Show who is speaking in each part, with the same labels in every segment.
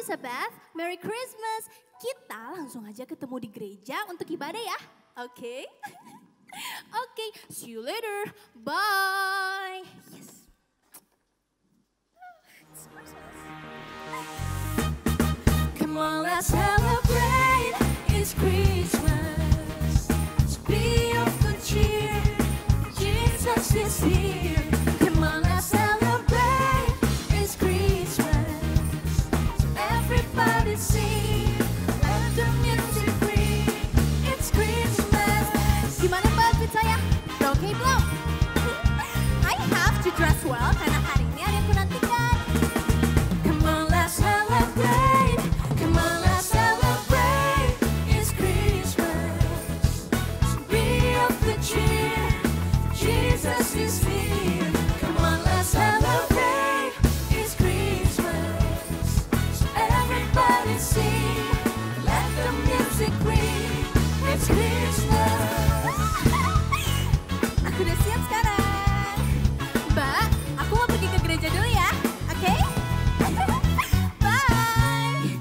Speaker 1: Sabbath, Merry Christmas. Kita langsung aja ketemu di gereja untuk ibadah ya. Oke? Oke, see you later. Bye. Yes. It's Christmas. Come on, let's celebrate. It's Christmas. So be of good cheer. Jesus is here. Come on, let's celebrate. It's Christmas. So everybody sing. Let the music ring. It's Christmas. Gimana Mbak saya? Oke belum? I have to dress well karena hari ini ada yang aku nantikan. Come on, let's celebrate. Come on, let's celebrate. It's Christmas. So be of good cheer. Jesus is here. Come on, let's celebrate. It's Christmas. So everybody sing. Let the music ring. It's Christmas. Aku udah siap sekarang. Mbak, aku mau pergi ke gereja dulu ya. Oke? Bye.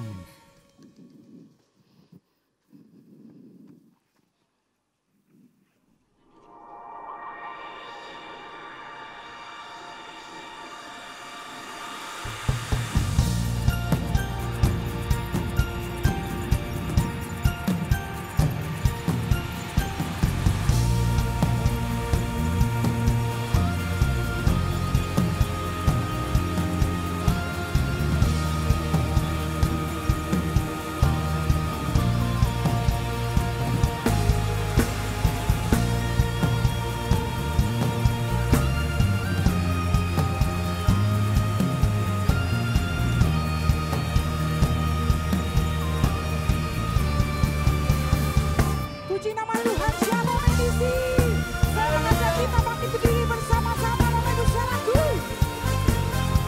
Speaker 2: Puji nama Tuhan, Shalom NDC. Saya mengajak kita bangkit berdiri bersama-sama memenuhi saudaraku.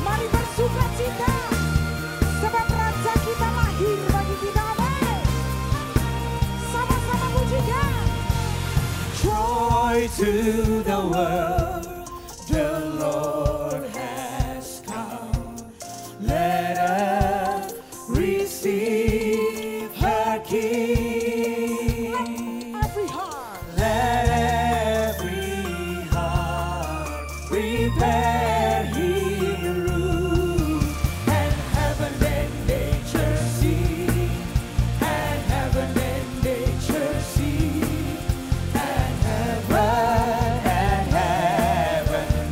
Speaker 2: Mari bersuka cita, sebab Raja kita lahir bagi kita. Amin. Sama-sama pujikan.
Speaker 3: Joy to the world, the Lord has come. Let us receive her King.
Speaker 2: Every heart,
Speaker 3: Let every heart prepare Him room, and heaven and nature sing, and heaven and nature sing, and heaven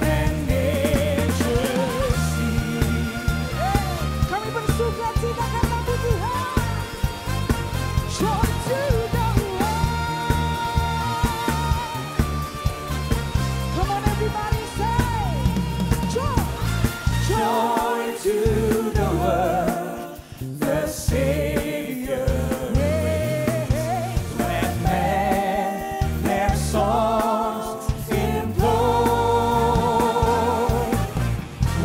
Speaker 3: and nature sing.
Speaker 2: kami bersuka cita karena Tuhan. Joy to the world. Come on everybody say, joy.
Speaker 3: Joy to the world, the Savior reigns. Let men their songs employ,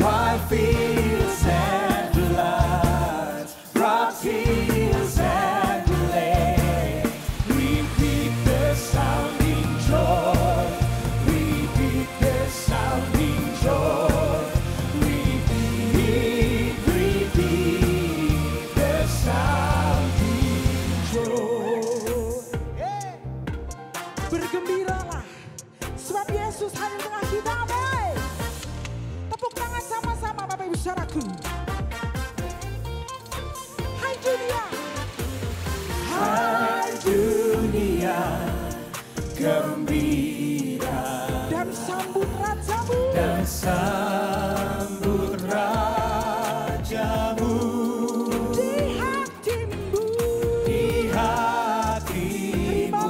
Speaker 3: while fields and floods, rocks, hills and plains, repeat the sounding joy, repeat the sounding joy. Repeat the sounding joy.
Speaker 2: Bergembiralah, sebab Yesus hadir tengah kita. Amin. Tepuk tangan sama-sama Bapak Ibu Saudaraku. Hai dunia,
Speaker 3: Hai dunia gembira
Speaker 2: dan sambut Rajamu.
Speaker 3: dan sambut Rajamu
Speaker 2: Di hatimu,
Speaker 3: di hatimu.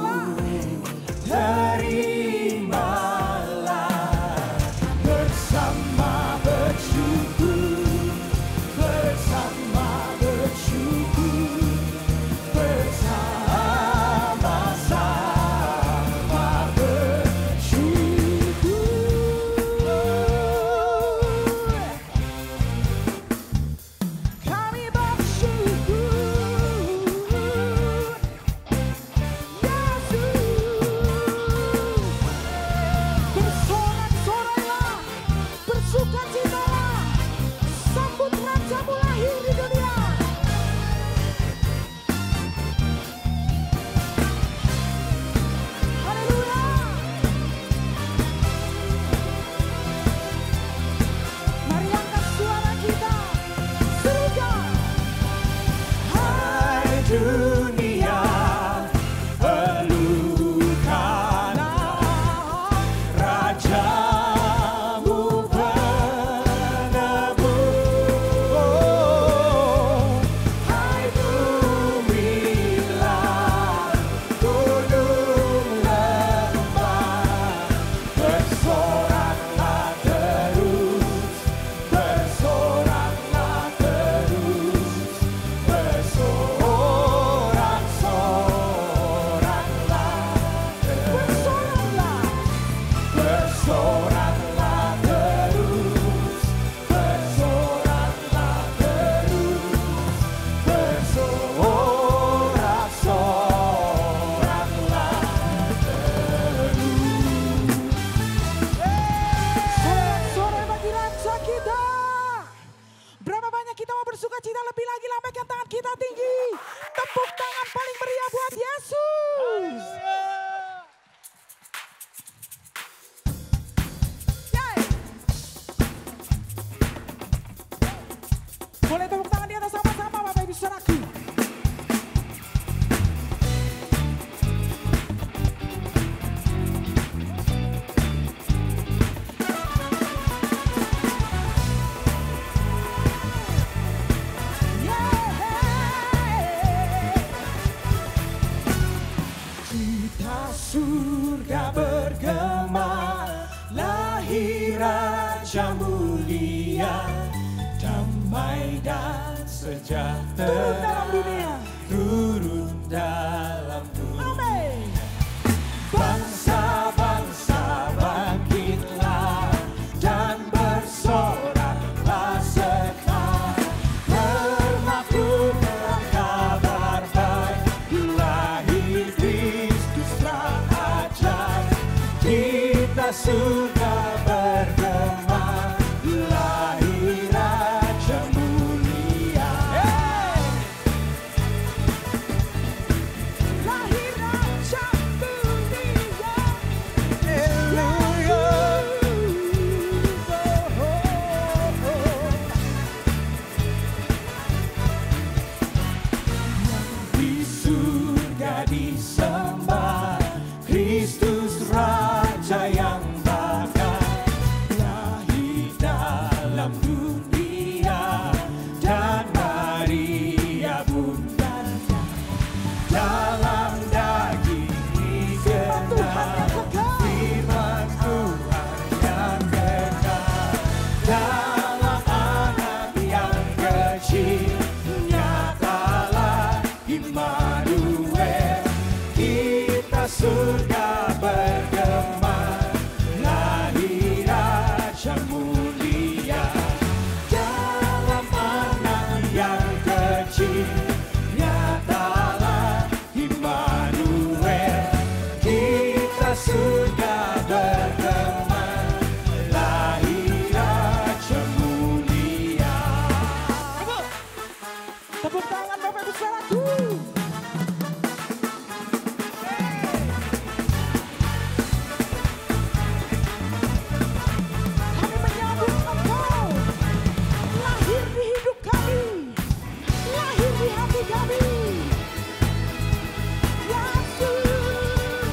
Speaker 3: Terimalah bersama bersyukur, bersama bersyukur, bersama-sama bersyukur.
Speaker 2: kita mau bersuka cita lebih lagi, lambaikan tangan kita tinggi. Tepuk tangan paling meriah buat Yesus. Yeay. Boleh tepuk tangan di atas sama-sama Bapak Ibu Saudaraku.
Speaker 3: Surga bergema, lahir Raja mulia, damai dan sejahtera turun dalam dunia.
Speaker 2: Amin.
Speaker 3: Bangsa-bangsa bangkitlah dan bersoraklah sekarang, bermaklumkan kabar baik, lahir Kristus Raja. Kita surga bergema, lahir Raja mulia.
Speaker 2: Lahir Raja mulia.
Speaker 3: Di surga disembah Kristus Raja yang bakal, lahir dalam dunia, dan Maria bundanya, dalam daging digenang firman Tuhan yang kekal, dalam anak yang kecil nyatalah Immanuel. Kita surga bergema, lahir Raja mulia, dalam anak yang kecil nyatalah Immanuel. Kita surga bergema, lahir Raja mulia.
Speaker 2: Tepuk tangan Bapak Ibu Saudaraku. Kami menyambut Engkau, lahir di hidup kami, lahir di hati kami. Yesus,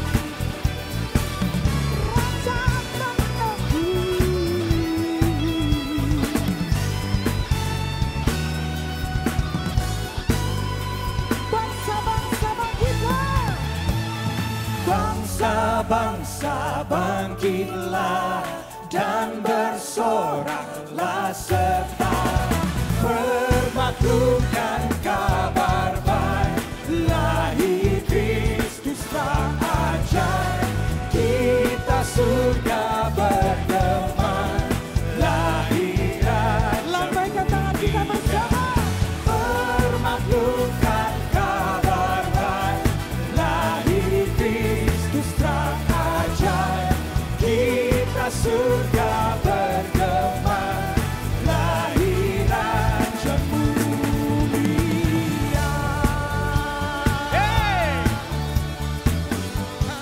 Speaker 2: Raja menebus. Bangsa-bangsa bangkitlah.
Speaker 3: Bangsa-bangsa bangkitlah dan bersoraklah serta bermaklumkan kabar baik, lahir Kristus Raja. Kita surga bergema, lahir Raja.
Speaker 2: Lambaikan tangan kita bersama.
Speaker 3: Bermaklumkan kabar baik, lahir Kristus Raja. Kita surga bergema, lahir Raja mulia.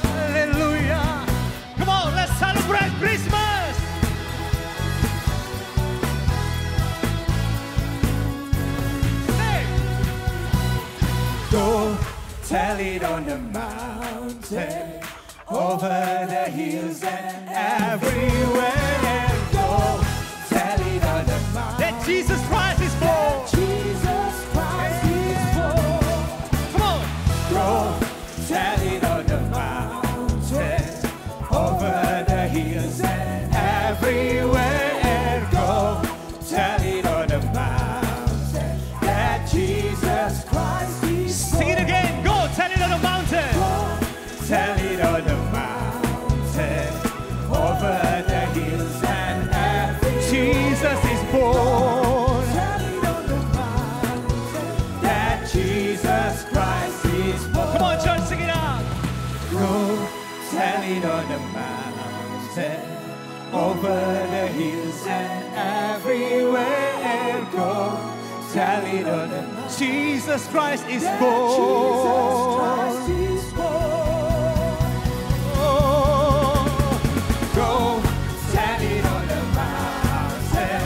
Speaker 4: Hallelujah. Come on, let's celebrate Christmas. Hey.
Speaker 3: Go tell it on the mountain, over the hills and everywhere. Go tell it on the mountain
Speaker 4: That Jesus Christ is born.
Speaker 3: Jesus Christ is born.
Speaker 4: Come on.
Speaker 3: Go tell it on the mountain, over the hills and everywhere. Go tell it on the mountain that Jesus Christ is born.
Speaker 4: Sing it again. Go tell it on the mountain.
Speaker 3: Tell it on the mountain, over the hills and everywhere.
Speaker 4: Jesus is born.
Speaker 3: Tell it on the mountain that Jesus Christ is born.
Speaker 4: Come on, church, sing it out.
Speaker 3: Go tell it on the mountain, over the hills and everywhere. Go
Speaker 4: Jesus Christ is
Speaker 3: that
Speaker 4: born.
Speaker 3: Jesus Christ is born.
Speaker 4: Oh,
Speaker 3: Go tell it on the mountain,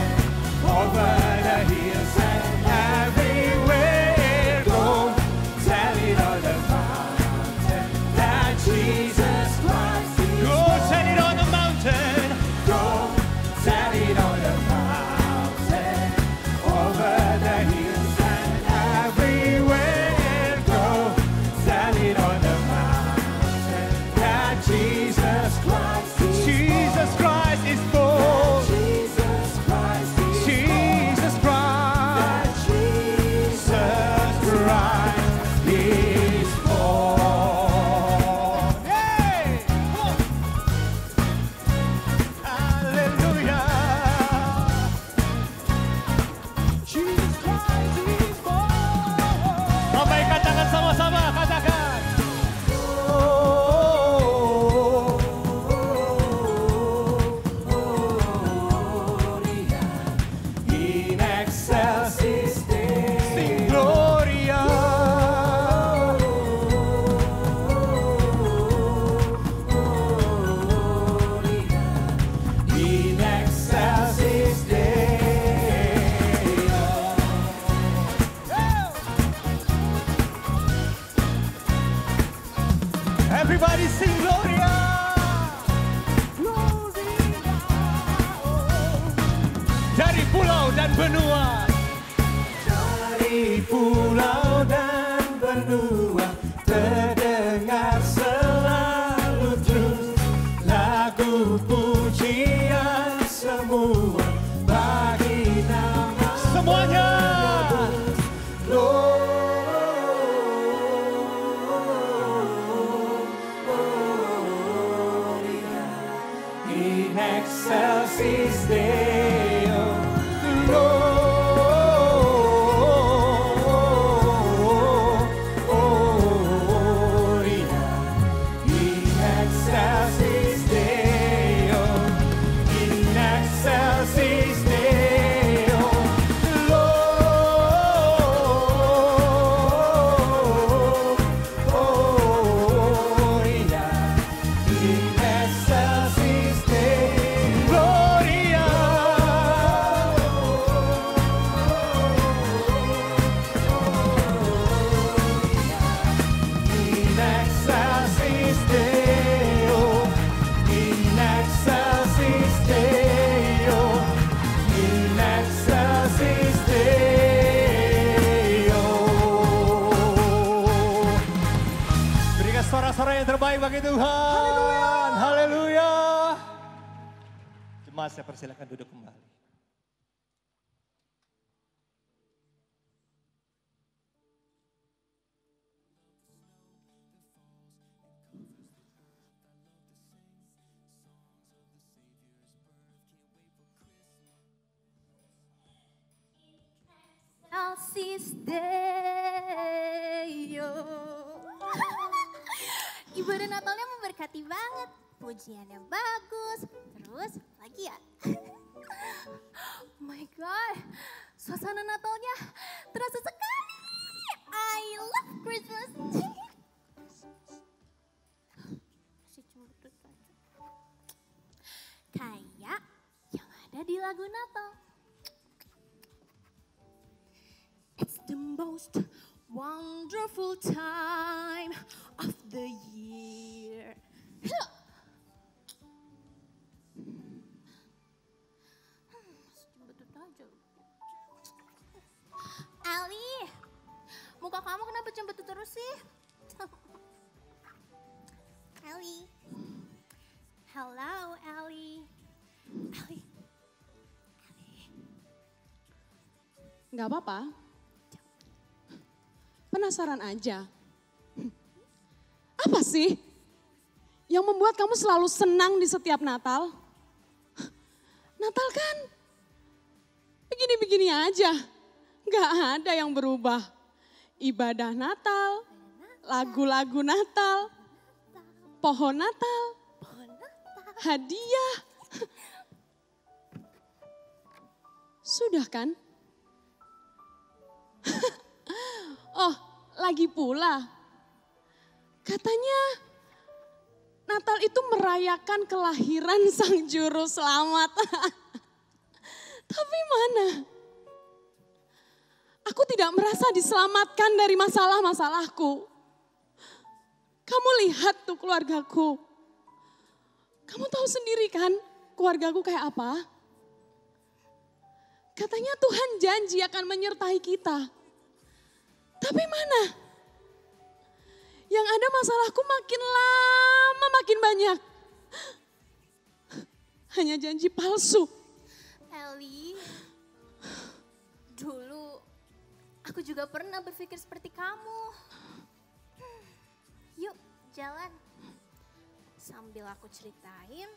Speaker 3: over the hills and everywhere. Go tell it on the mountain that Jesus Christ is
Speaker 4: go
Speaker 3: born.
Speaker 4: tell it on the mountain.
Speaker 3: Go tell it on the mountain, over the hills and everywhere. Go tell it on the mountain that Jesus Christ is born.
Speaker 4: Jesus Christ is born.
Speaker 3: Jesus Christ is
Speaker 4: Jesus Christ.
Speaker 3: that Jesus Christ is born.
Speaker 4: Hey! Come on. Hallelujah.
Speaker 3: Jesus Christ is born.
Speaker 4: Lambaikan tangan sama-sama, katakan.
Speaker 3: In excelsis Deo.
Speaker 4: Sing Gloria.
Speaker 3: In excelsis Deo.
Speaker 4: Everybody sing Gloria. Dari pulau dan benua.
Speaker 3: Dari pulau dan benua terdengar selalu terus lagu pujian semua bagi nama
Speaker 4: Semuanya.
Speaker 3: Gloria in excelsis Deo. Gloria in excelsis Deo. In excelsis Deo. Gloria in excelsis Deo.
Speaker 4: Gloria.
Speaker 3: In excelsis Deo, in excelsis Deo, in excelsis Deo.
Speaker 4: Berikan suara-suara yang terbaik bagi Tuhan. Haleluya. Jemaat saya persilakan duduk kembali.
Speaker 1: Excelsis Deo. Ibadah Natalnya memberkati banget. Pujiannya bagus. Terus lagi ya. Oh my god. Suasana Natalnya terasa sekali. I love Christmas. Masih cemburu aja. Kayak yang ada di lagu Natal. It's the most wonderful time of the year. Ali, muka kamu kenapa cembetut terus sih? Ali, hello Ali. Ali,
Speaker 5: Nggak apa-apa. Penasaran aja. Apa sih yang membuat kamu selalu senang di setiap Natal? Natal kan begini-begini aja. Nggak ada yang berubah. Ibadah Natal, lagu-lagu Natal, pohon Natal, hadiah. Sudah kan? Lagi pula, katanya Natal itu merayakan kelahiran Sang Juru Selamat. Tapi mana? Aku tidak merasa diselamatkan dari masalah-masalahku. Kamu lihat tuh keluargaku. Kamu tahu sendiri kan keluargaku kayak apa? Katanya Tuhan janji akan menyertai kita. Tapi mana? Yang ada masalahku makin lama makin banyak. Hanya janji palsu.
Speaker 1: Eli, dulu aku juga pernah berpikir seperti kamu. Yuk jalan, sambil aku ceritain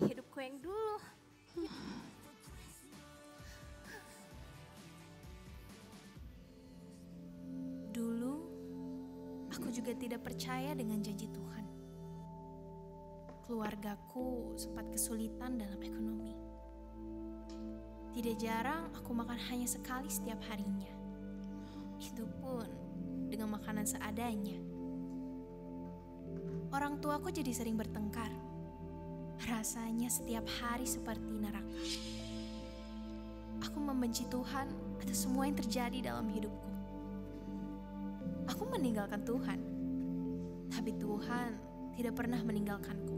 Speaker 1: hidupku yang dulu. Yuk. Dulu aku juga tidak percaya dengan janji Tuhan. Keluargaku sempat kesulitan dalam ekonomi. Tidak jarang aku makan hanya sekali setiap harinya. Itu pun dengan makanan seadanya. Orang tuaku jadi sering bertengkar. Rasanya setiap hari seperti neraka. Aku membenci Tuhan atas semua yang terjadi dalam hidupku. Aku meninggalkan Tuhan, tapi Tuhan tidak pernah meninggalkanku.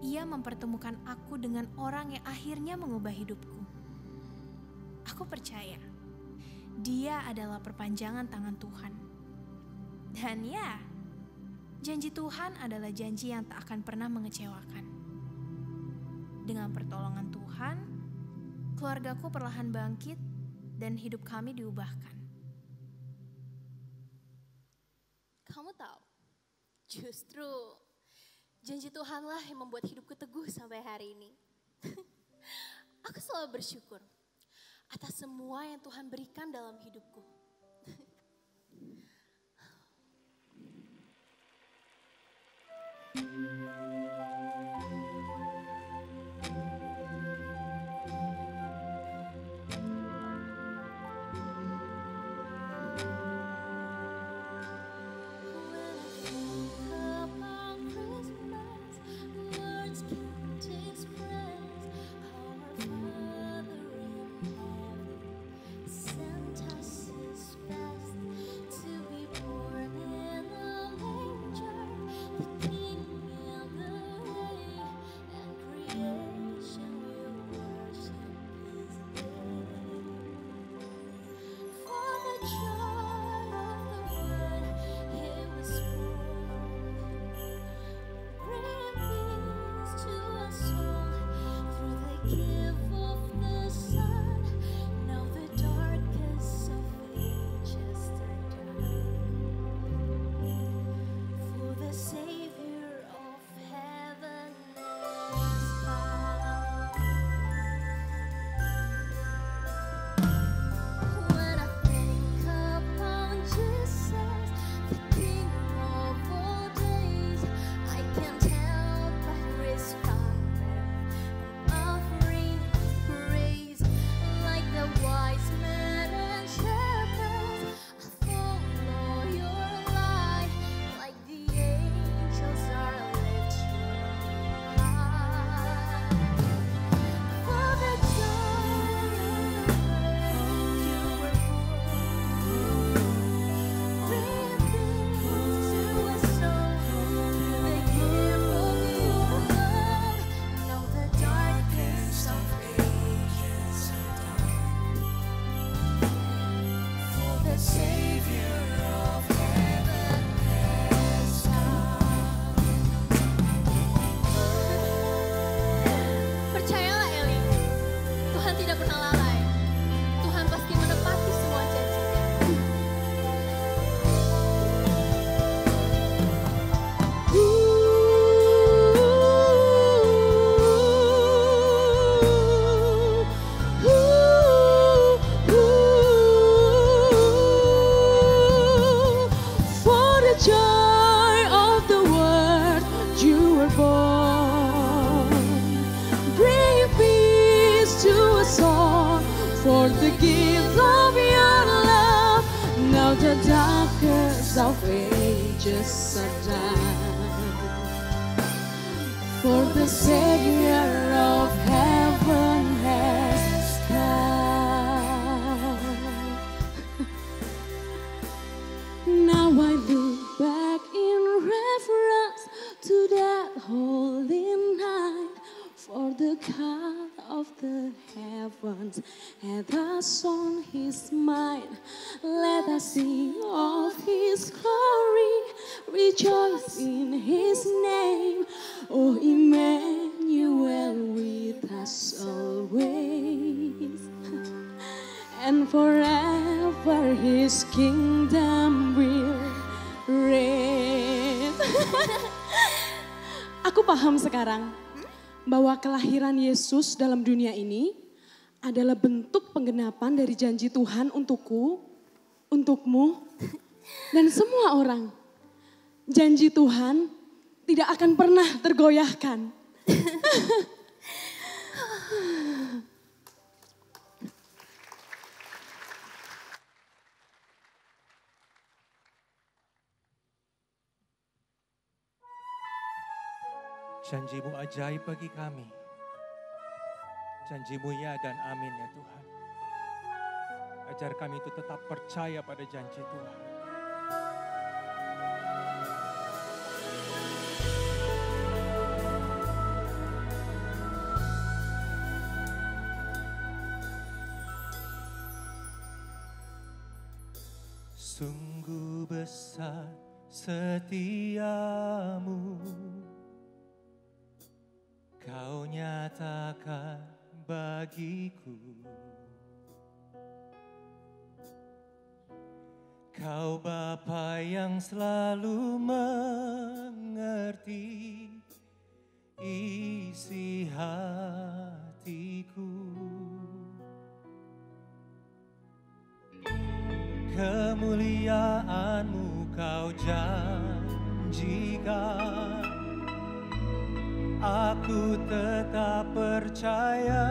Speaker 1: Ia mempertemukan aku dengan orang yang akhirnya mengubah hidupku. Aku percaya Dia adalah perpanjangan tangan Tuhan. Dan ya, janji Tuhan adalah janji yang tak akan pernah mengecewakan. Dengan pertolongan Tuhan, keluargaku perlahan bangkit dan hidup kami diubahkan. Kamu tahu, justru janji Tuhanlah yang membuat hidupku teguh sampai hari ini. Aku selalu bersyukur atas semua yang Tuhan berikan dalam hidupku.
Speaker 5: price of ages undone. For the Savior of heaven has come. Now I look back in reference to that holy night, for the God of the heavens hath us on his mind. Let us sing of his glory, rejoice in his name. O Emmanuel with us always, and forever his kingdom will reign. Aku paham sekarang bahwa kelahiran Yesus dalam dunia ini adalah bentuk penggenapan dari janji Tuhan untukku, untukmu, dan semua orang. Janji Tuhan tidak akan pernah tergoyahkan.
Speaker 4: Janjimu ajaib bagi kami. Janjimu ya dan amin ya Tuhan. Ajar kami itu tetap percaya pada janji Tuhan. Sungguh besar setiamu, Kau nyatakan bagiku. Kau Bapa yang selalu mengerti isi hatiku. Kemuliaan-Mu Kau janjikan, aku tetap percaya,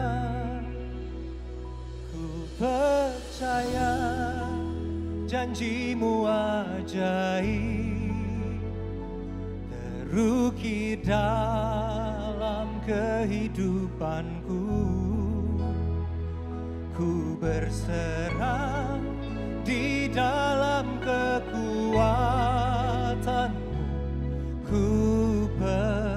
Speaker 4: ku percaya janji-Mu ajaib, terukir dalam kehidupanku. Ku berserah di dalam kekuatan-Mu, ku percaya.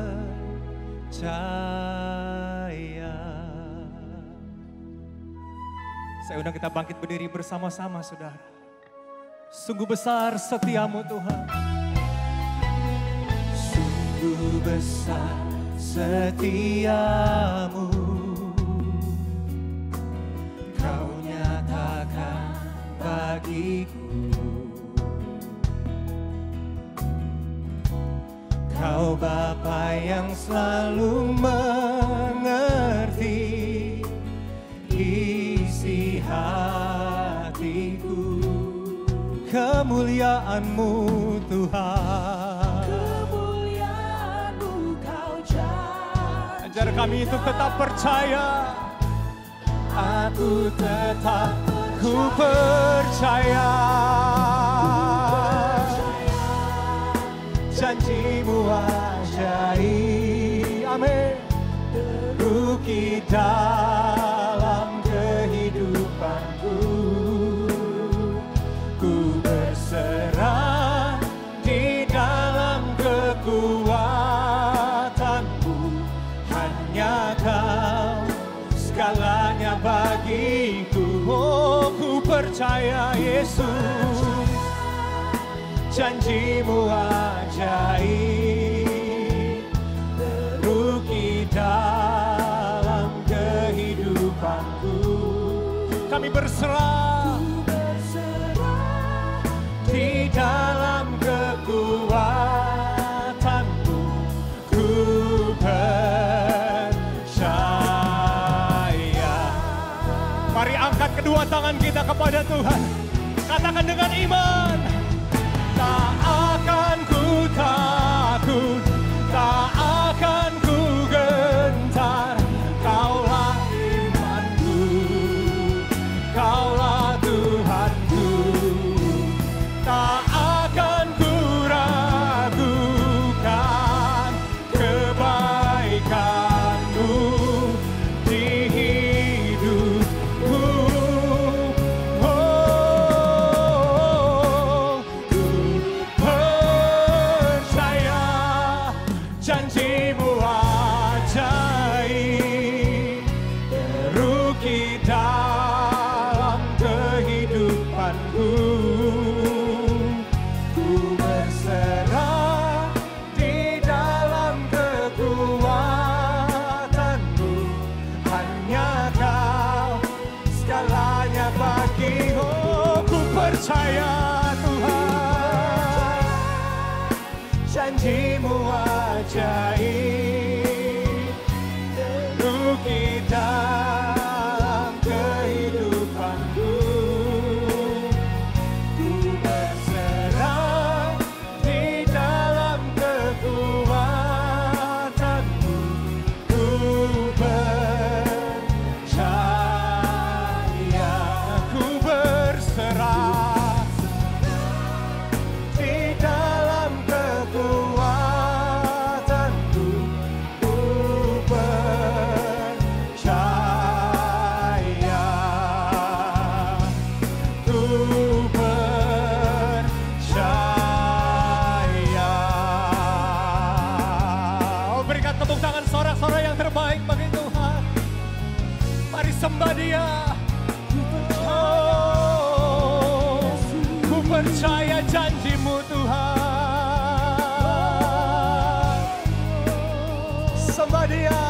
Speaker 4: Saya undang kita bangkit berdiri bersama-sama, saudara. Sungguh besar setiamu Tuhan. Sungguh besar setiamu, Kau nyatakan bagiku. Kau Bapa yang selalu mengerti isi hatiku. Kemuliaan-Mu Tuhan,
Speaker 2: Kemuliaan-Mu Kau janji.
Speaker 4: ajar kami untuk tetap percaya. Aku tetap ku percaya. Janji-Mu ajaib, amin, terukir dalam kehidupanku. Ku berserah di dalam kekuatan-Mu, hanya Kau segalanya bagiku. Oh, ku percaya Yesus, janji-Mu ajaib, terukir dalam kehidupanku. Kami berserah di dalam kekuatan-Mu, ku percaya. Mari angkat kedua tangan kita kepada Tuhan. Katakan dengan iman. Tak akan ku takut, tak akan ku gentar. Kaulah imanku, Kaulah Tuhanku. Tak akan
Speaker 3: percaya Tuhan, janji-Mu ajaib untuk kita kehidupanku. Ku berserah di dalam kekuatan-Mu. Ku percaya, ku berserah di dalam kekuatan-Mu. Ku percaya, ku percaya. Oh, berikan tepuk tangan sorak-sorai yang terbaik bagi Tuhan. Mari sembah Dia. Oh, ku percaya janji-Mu Tuhan. Sembah Dia.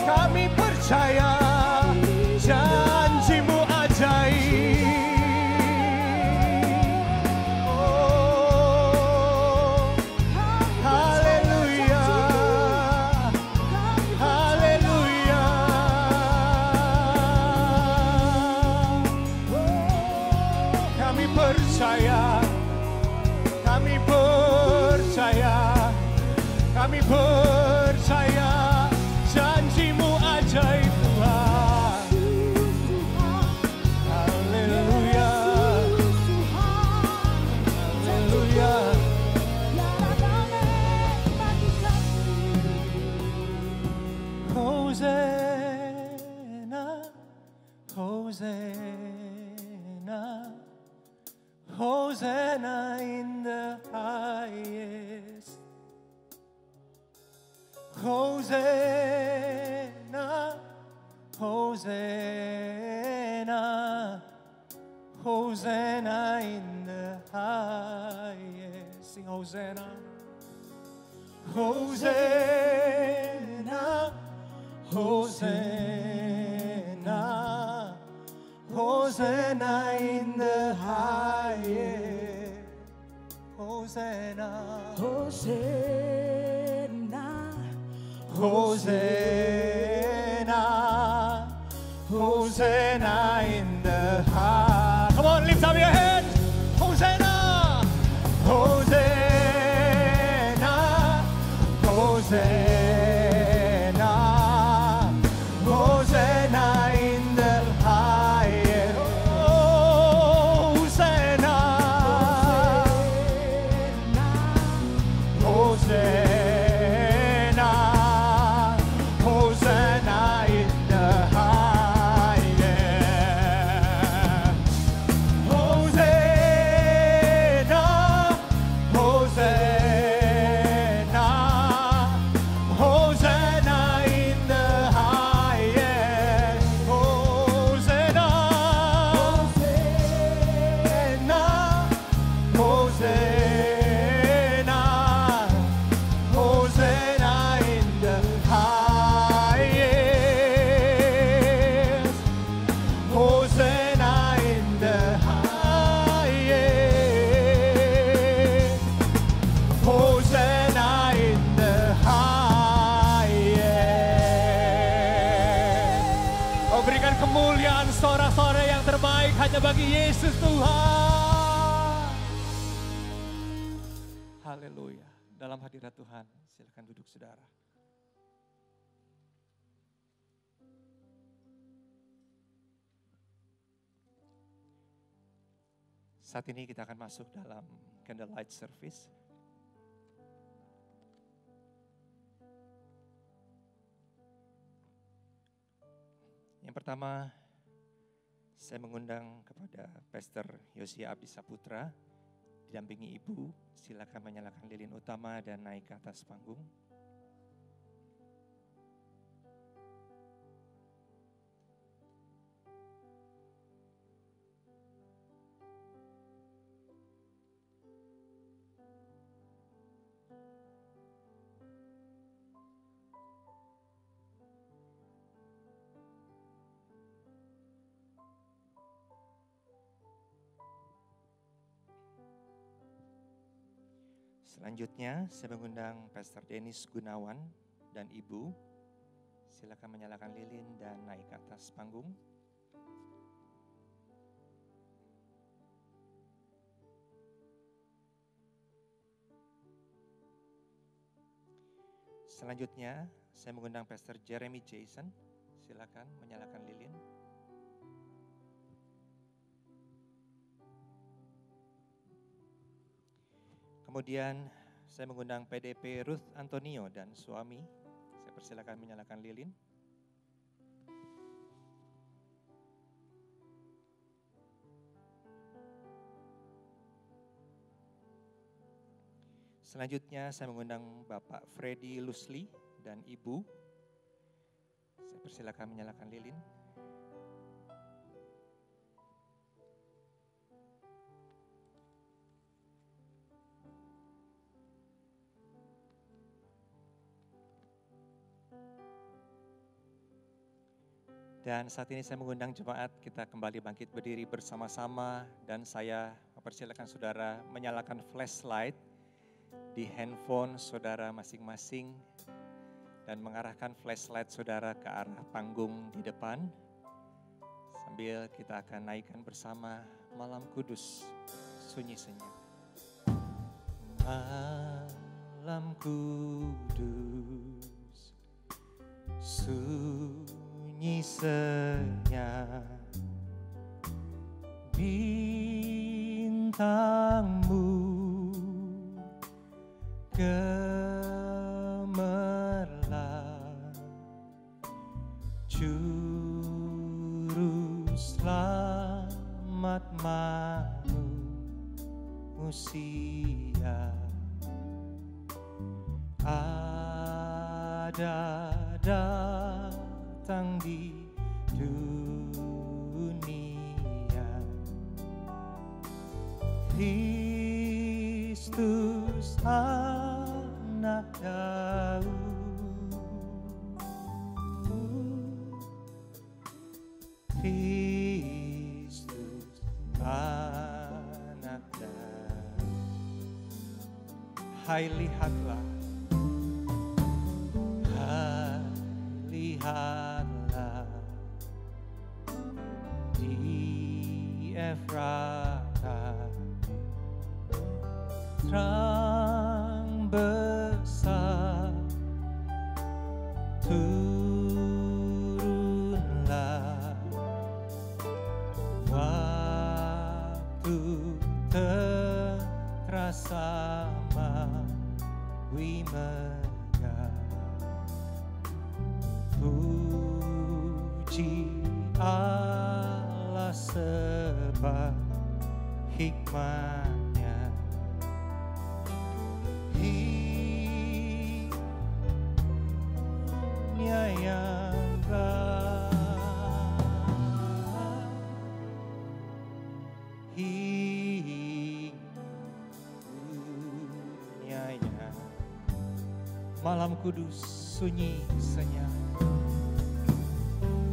Speaker 3: Kami percaya janji-Mu ajaib. Oh, haleluya, haleluya. Kami percaya, kami percaya, kami percaya janji-Mu ajaib Tuhan. Haleluya, haleluya. Hosanna, Hosanna, Hosanna in the highest. Hosanna, Hosanna, Hosanna in the highest. Sing Hosanna. Hosanna, Hosanna, Hosanna in the highest. Hosanna,
Speaker 2: Hosanna,
Speaker 3: Hosanna, Hosanna in the high. Come on, lift up your hands. Hosanna, Hosanna, Hosanna, Hosanna in the highest. Oh, Hosanna, Hosanna, Hosanna in the highest. Hosanna, Hosanna, Hosanna in the highest. Hosanna, Hosanna, Hosanna, Hosanna in the highest. Hosanna in the highest. Hosanna in the highest. Oh, berikan kemuliaan sorak-sorai yang terbaik hanya bagi Yesus Tuhan. Haleluya. Dalam hadirat Tuhan, silakan duduk saudara. Saat ini kita akan masuk dalam candlelight service. Yang pertama, saya mengundang kepada Pastor Yosia Abdi Saputra, didampingi Ibu, silakan menyalakan lilin utama dan naik ke atas panggung.
Speaker 4: Selanjutnya saya mengundang Pastor Dennis Gunawan dan Ibu. Silakan menyalakan lilin dan naik ke atas panggung. Selanjutnya saya mengundang Pastor Jeremy Jason. Silakan menyalakan lilin. Kemudian saya mengundang PDP Ruth Antonio dan suami. Saya persilakan menyalakan lilin. Selanjutnya saya mengundang Bapak Freddy Lusli dan Ibu. Saya persilakan menyalakan lilin. Dan saat ini saya mengundang jemaat kita kembali bangkit berdiri bersama-sama dan saya mempersilakan saudara menyalakan flashlight di handphone saudara masing-masing dan mengarahkan flashlight saudara ke arah panggung di depan sambil kita akan naikkan bersama Malam Kudus Sunyi Senyap. Malam Kudus sunyi senyap, bintangmu gemerlap, juru selamat manusia ada datang di dunia. Kristus anak Daud, Kristus anak Daud. Hai lihatlah, hai lihatlah di Efrata terang besar turunlah, waktu terasa mawi megah. Puji Allah sebab hikmatnya. Hikmatnya yang baik, hikmatnya yang malam kudus sunyi senyap.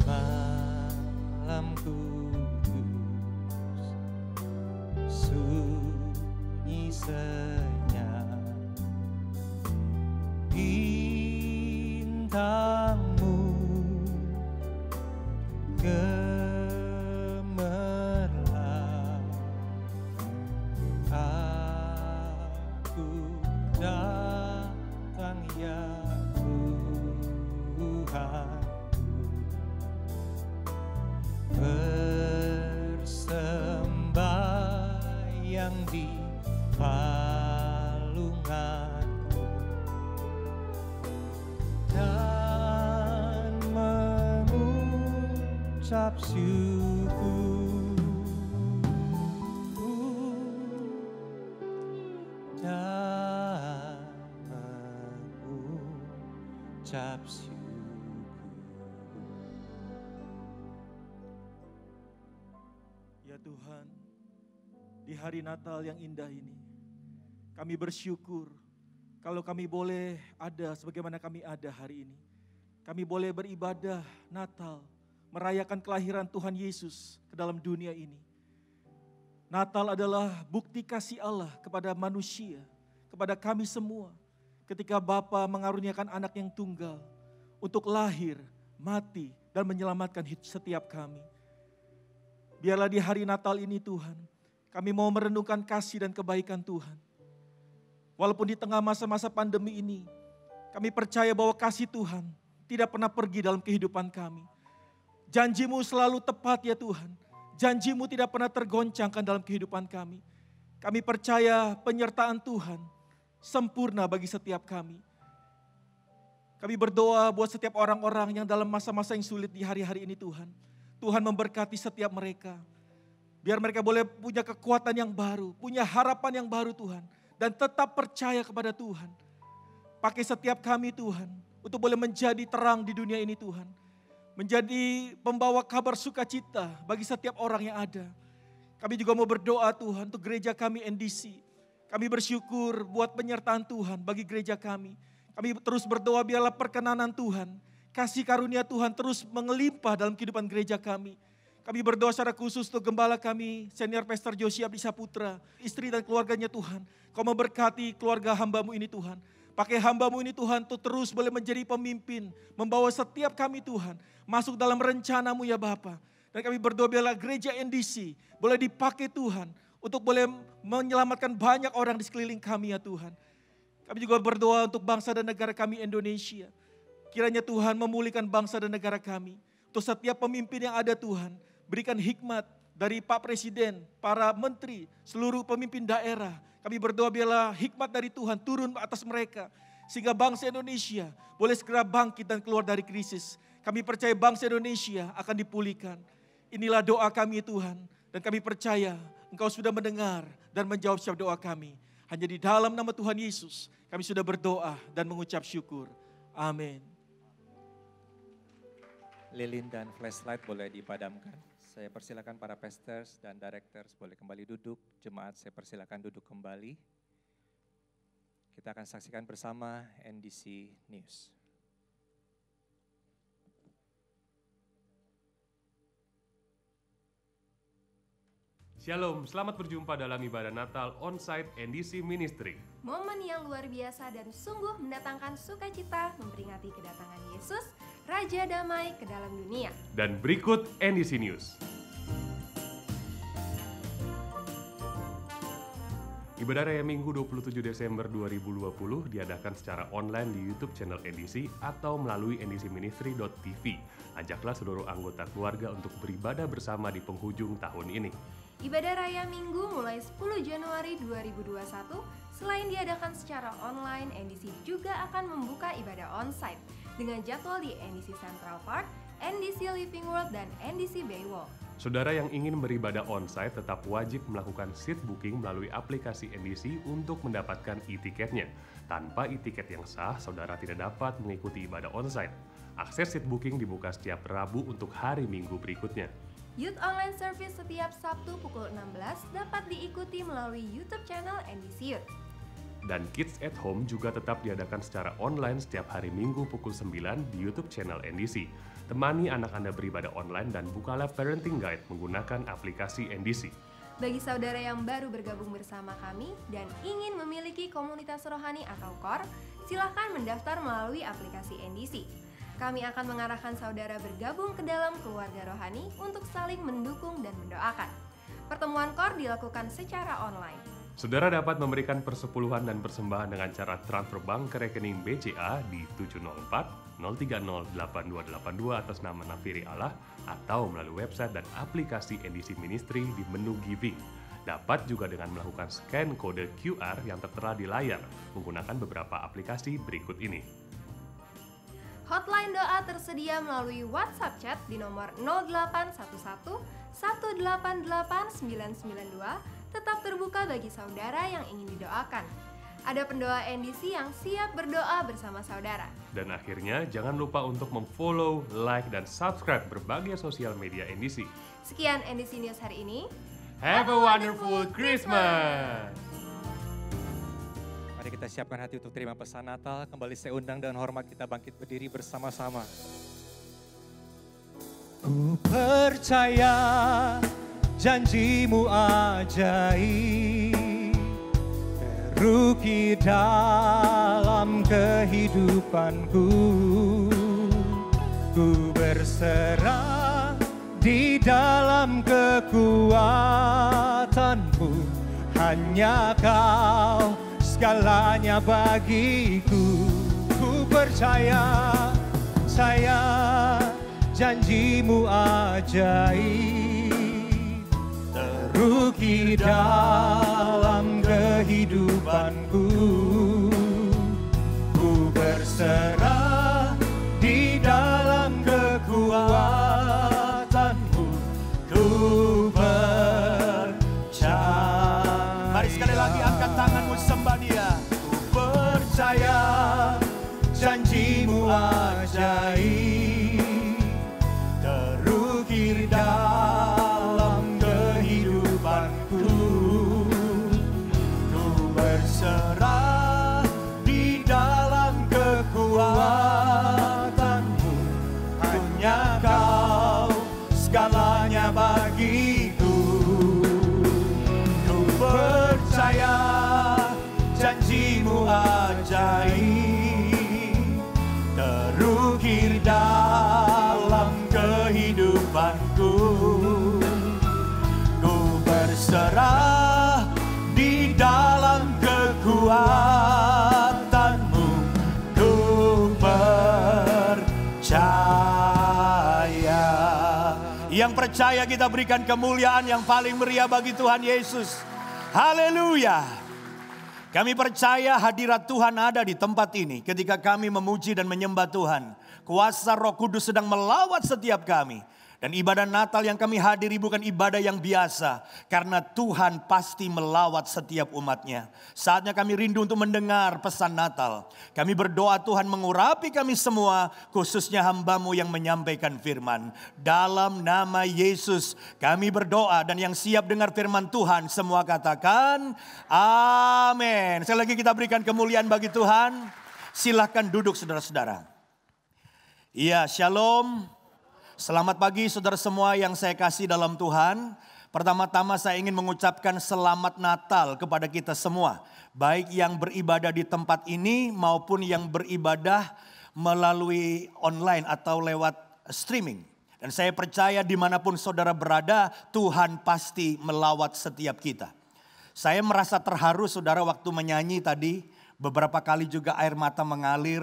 Speaker 4: Malam kudus sunyi senyap, bintangmu gemerlap, aku datang ya Tuhan, bersembahyang di palunganmu dan mengucap syukur, dan mengucap syukur.
Speaker 6: Ya Tuhan, di hari Natal yang indah ini, kami bersyukur kalau kami boleh ada sebagaimana kami ada hari ini. Kami boleh beribadah Natal, merayakan kelahiran Tuhan Yesus ke dalam dunia ini. Natal adalah bukti kasih Allah kepada manusia, kepada kami semua ketika Bapa mengaruniakan anak yang tunggal untuk lahir, mati, dan menyelamatkan setiap kami. Biarlah di hari Natal ini Tuhan, kami mau merenungkan kasih dan kebaikan Tuhan. Walaupun di tengah masa-masa pandemi ini, kami percaya bahwa kasih Tuhan tidak pernah pergi dalam kehidupan kami. Janji-Mu selalu tepat ya Tuhan. Janji-Mu tidak pernah tergoncangkan dalam kehidupan kami. Kami percaya penyertaan Tuhan sempurna bagi setiap kami. Kami berdoa buat setiap orang-orang yang dalam masa-masa yang sulit di hari-hari ini Tuhan. Tuhan memberkati setiap mereka. Biar mereka boleh punya kekuatan yang baru, punya harapan yang baru Tuhan. Dan tetap percaya kepada Tuhan. Pakai setiap kami Tuhan, untuk boleh menjadi terang di dunia ini Tuhan. Menjadi pembawa kabar sukacita bagi setiap orang yang ada. Kami juga mau berdoa Tuhan untuk gereja kami NDC. Kami bersyukur buat penyertaan Tuhan bagi gereja kami. Kami terus berdoa biarlah perkenanan Tuhan, kasih karunia Tuhan terus mengelimpah dalam kehidupan gereja kami. Kami berdoa secara khusus untuk gembala kami, Senior Pastor Joshi Abdi Saputra, istri dan keluarganya Tuhan. Kau memberkati keluarga hamba-Mu ini Tuhan. Pakai hamba-Mu ini Tuhan untuk terus boleh menjadi pemimpin, membawa setiap kami Tuhan masuk dalam rencana-Mu ya Bapa. Dan kami berdoa biarlah gereja NDC boleh dipakai Tuhan untuk boleh menyelamatkan banyak orang di sekeliling kami ya Tuhan. Kami juga berdoa untuk bangsa dan negara kami Indonesia. Kiranya Tuhan memulihkan bangsa dan negara kami. Untuk setiap pemimpin yang ada Tuhan, berikan hikmat dari Pak Presiden, para menteri, seluruh pemimpin daerah. Kami berdoa biarlah hikmat dari Tuhan turun atas mereka. Sehingga bangsa Indonesia boleh segera bangkit dan keluar dari krisis. Kami percaya bangsa Indonesia akan dipulihkan. Inilah doa kami Tuhan. Dan kami percaya Engkau sudah mendengar dan menjawab setiap doa kami. Hanya di dalam nama Tuhan Yesus kami sudah berdoa dan mengucap syukur. Amin.
Speaker 4: Lilin dan flashlight boleh dipadamkan. Saya persilakan para pastors dan directors boleh kembali duduk. Jemaat saya persilakan duduk kembali. Kita akan saksikan bersama NDC News.
Speaker 7: Shalom, selamat berjumpa dalam ibadah Natal Onsite NDC Ministry.
Speaker 8: Momen yang luar biasa dan sungguh mendatangkan sukacita memperingati kedatangan Yesus, Raja Damai ke dalam dunia.
Speaker 7: Dan berikut NDC News. Ibadah Raya Minggu 27 Desember 2020 diadakan secara online di YouTube channel NDC atau melalui ndcministry.tv. Ajaklah seluruh anggota keluarga untuk beribadah bersama di penghujung tahun ini.
Speaker 8: Ibadah Raya Minggu mulai 10 Januari 2021, selain diadakan secara online, NDC juga akan membuka ibadah onsite dengan jadwal di NDC Central Park, NDC Living World, dan NDC Baywalk.
Speaker 7: Saudara yang ingin beribadah onsite tetap wajib melakukan seat booking melalui aplikasi NDC untuk mendapatkan e-tiketnya. Tanpa e-tiket yang sah, saudara tidak dapat mengikuti ibadah onsite. Akses seat booking dibuka setiap Rabu untuk hari Minggu berikutnya.
Speaker 8: Youth Online Service setiap Sabtu pukul 16 dapat diikuti melalui YouTube channel NDC Youth.
Speaker 7: Dan Kids at Home juga tetap diadakan secara online setiap hari Minggu pukul 9 di YouTube channel NDC. Temani anak Anda beribadah online dan bukalah parenting guide menggunakan aplikasi NDC.
Speaker 8: Bagi saudara yang baru bergabung bersama kami dan ingin memiliki komunitas rohani atau KOR, silakan mendaftar melalui aplikasi NDC. Kami akan mengarahkan saudara bergabung ke dalam keluarga rohani untuk saling mendukung dan mendoakan. Pertemuan KOR dilakukan secara online.
Speaker 7: Saudara dapat memberikan persepuluhan dan persembahan dengan cara transfer bank ke rekening BCA di 704 030 8282 atas nama Nafiri Allah atau melalui website dan aplikasi NDC Ministry di menu Giving. Dapat juga dengan melakukan scan kode QR yang tertera di layar menggunakan beberapa aplikasi berikut ini.
Speaker 8: Hotline doa tersedia melalui WhatsApp chat di nomor 0811 188 992, tetap terbuka bagi saudara yang ingin didoakan. Ada pendoa NDC yang siap berdoa bersama saudara.
Speaker 7: Dan akhirnya jangan lupa untuk memfollow, like, dan subscribe berbagai sosial media NDC.
Speaker 8: Sekian NDC News hari ini.
Speaker 7: Have a wonderful Christmas!
Speaker 4: Mari kita siapkan hati untuk terima pesan Natal. Kembali saya undang dengan hormat kita bangkit berdiri bersama-sama.
Speaker 3: Ku percaya janji-Mu ajaib,
Speaker 4: teruki dalam kehidupanku. Ku berserah di dalam kekuatanmu, hanya Kau segalanya bagiku. Ku percaya, janjimu ajaib, teruki dalam kehidupanku. Ku berserah di dalam kekuatanmu, ku percaya.
Speaker 3: Mari sekali lagi angkat tanganmu, sembah Dia.
Speaker 4: Ku percaya, janjimu ajaib, terukir dalam kehidupanku. Ku berserah di dalam kekuatanmu, hanya Kau segalanya bagiku. Ku percaya, janjimu ajaib, terukir dalam kehidupanku. Ku berserah di dalam kekuatanmu, ku percaya. Yang percaya kita berikan kemuliaan yang paling meriah bagi Tuhan Yesus. Haleluya. Kami percaya hadirat Tuhan ada di tempat ini ketika kami memuji dan menyembah Tuhan. Kuasa Roh Kudus sedang melawat setiap kami. Dan ibadah Natal yang kami hadiri bukan ibadah yang biasa. Karena Tuhan pasti melawat setiap umatnya. Saatnya kami rindu untuk mendengar pesan Natal. Kami berdoa Tuhan mengurapi kami semua. Khususnya hamba-Mu yang menyampaikan firman. Dalam nama Yesus kami berdoa. Dan yang siap dengar firman Tuhan semua katakan amin. Sekali lagi kita berikan kemuliaan bagi Tuhan. Silahkan duduk saudara-saudara. Iya, shalom. Selamat pagi saudara semua yang saya kasih dalam Tuhan. Pertama-tama saya ingin mengucapkan selamat Natal kepada kita semua. Baik yang beribadah di tempat ini maupun yang beribadah melalui online atau lewat streaming. Dan saya percaya dimanapun saudara berada, Tuhan pasti melawat setiap kita. Saya merasa terharu saudara waktu menyanyi tadi. Beberapa kali juga air mata mengalir.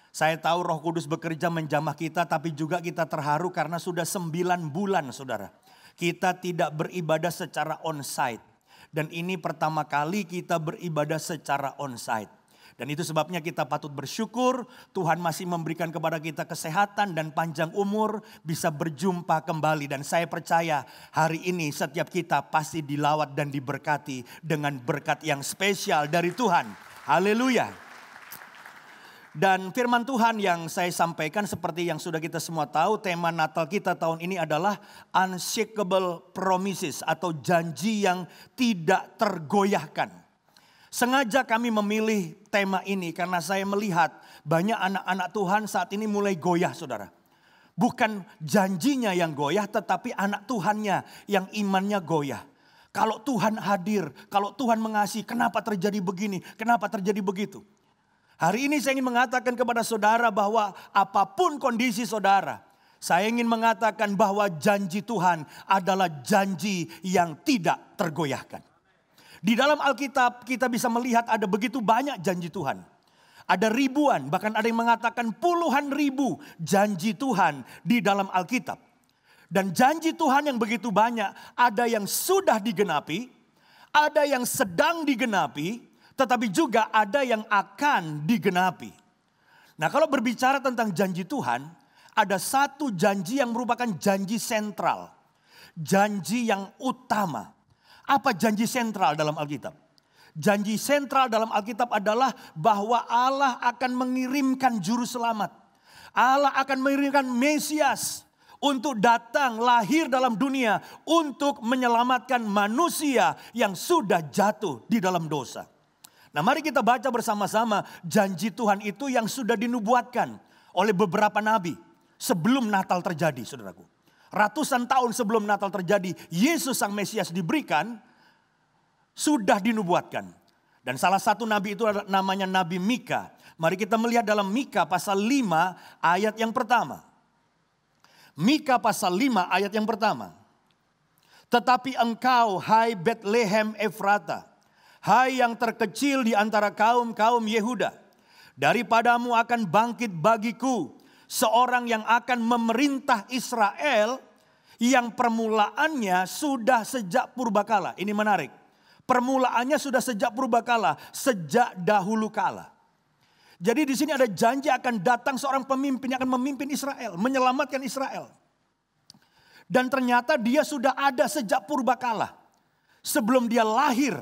Speaker 4: Saya tahu Roh Kudus bekerja menjamah kita, tapi juga kita terharu karena sudah 9 bulan saudara. Kita tidak beribadah secara onsite. Dan ini pertama kali kita beribadah secara onsite. Dan itu sebabnya kita patut bersyukur Tuhan masih memberikan kepada kita kesehatan dan panjang umur bisa berjumpa kembali. Dan saya percaya hari ini setiap kita pasti dilawat dan diberkati dengan berkat yang spesial dari Tuhan. Haleluya. Dan firman Tuhan yang saya sampaikan seperti yang sudah kita semua tahu, tema Natal kita tahun ini adalah unshakable promises atau janji yang tidak tergoyahkan. Sengaja kami memilih tema ini karena saya melihat banyak anak-anak Tuhan saat ini mulai goyah saudara. Bukan janjinya yang goyah tetapi anak Tuhannya yang imannya goyah. Kalau Tuhan hadir, kalau Tuhan mengasihi, kenapa terjadi begini, kenapa terjadi begitu. Hari ini saya ingin mengatakan kepada saudara bahwa apapun kondisi saudara, saya ingin mengatakan bahwa janji Tuhan adalah janji yang tidak tergoyahkan. Di dalam Alkitab kita bisa melihat ada begitu banyak janji Tuhan. Ada ribuan, bahkan ada yang mengatakan puluhan ribu janji Tuhan di dalam Alkitab. Dan janji Tuhan yang begitu banyak, ada yang sudah digenapi, ada yang sedang digenapi, tetapi juga ada yang akan digenapi. Nah kalau berbicara tentang janji Tuhan, ada satu janji yang merupakan janji sentral. Janji yang utama. Apa janji sentral dalam Alkitab? Janji sentral dalam Alkitab adalah bahwa Allah akan mengirimkan juru selamat. Allah akan mengirimkan Mesias untuk datang lahir dalam dunia untuk menyelamatkan manusia yang sudah jatuh di dalam dosa. Nah mari kita baca bersama-sama janji Tuhan itu yang sudah dinubuatkan oleh beberapa nabi sebelum Natal terjadi saudaraku. Ratusan tahun sebelum Natal terjadi, Yesus Sang Mesias diberikan, sudah dinubuatkan.
Speaker 9: Dan salah satu nabi itu adalah namanya Nabi Mika. Mari kita melihat dalam Mika pasal 5 ayat yang pertama. Mika pasal 5 ayat yang pertama. Tetapi engkau, hai Betlehem Efrata, hai yang terkecil di antara kaum-kaum Yehuda, daripadamu akan bangkit bagiku seorang yang akan memerintah Israel, yang permulaannya sudah sejak purbakala. Ini menarik. Permulaannya sudah sejak purbakala, sejak dahulu kala. Jadi di sini ada janji akan datang seorang pemimpin yang akan memimpin Israel, menyelamatkan Israel. Dan ternyata dia sudah ada sejak purbakala, sebelum dia lahir.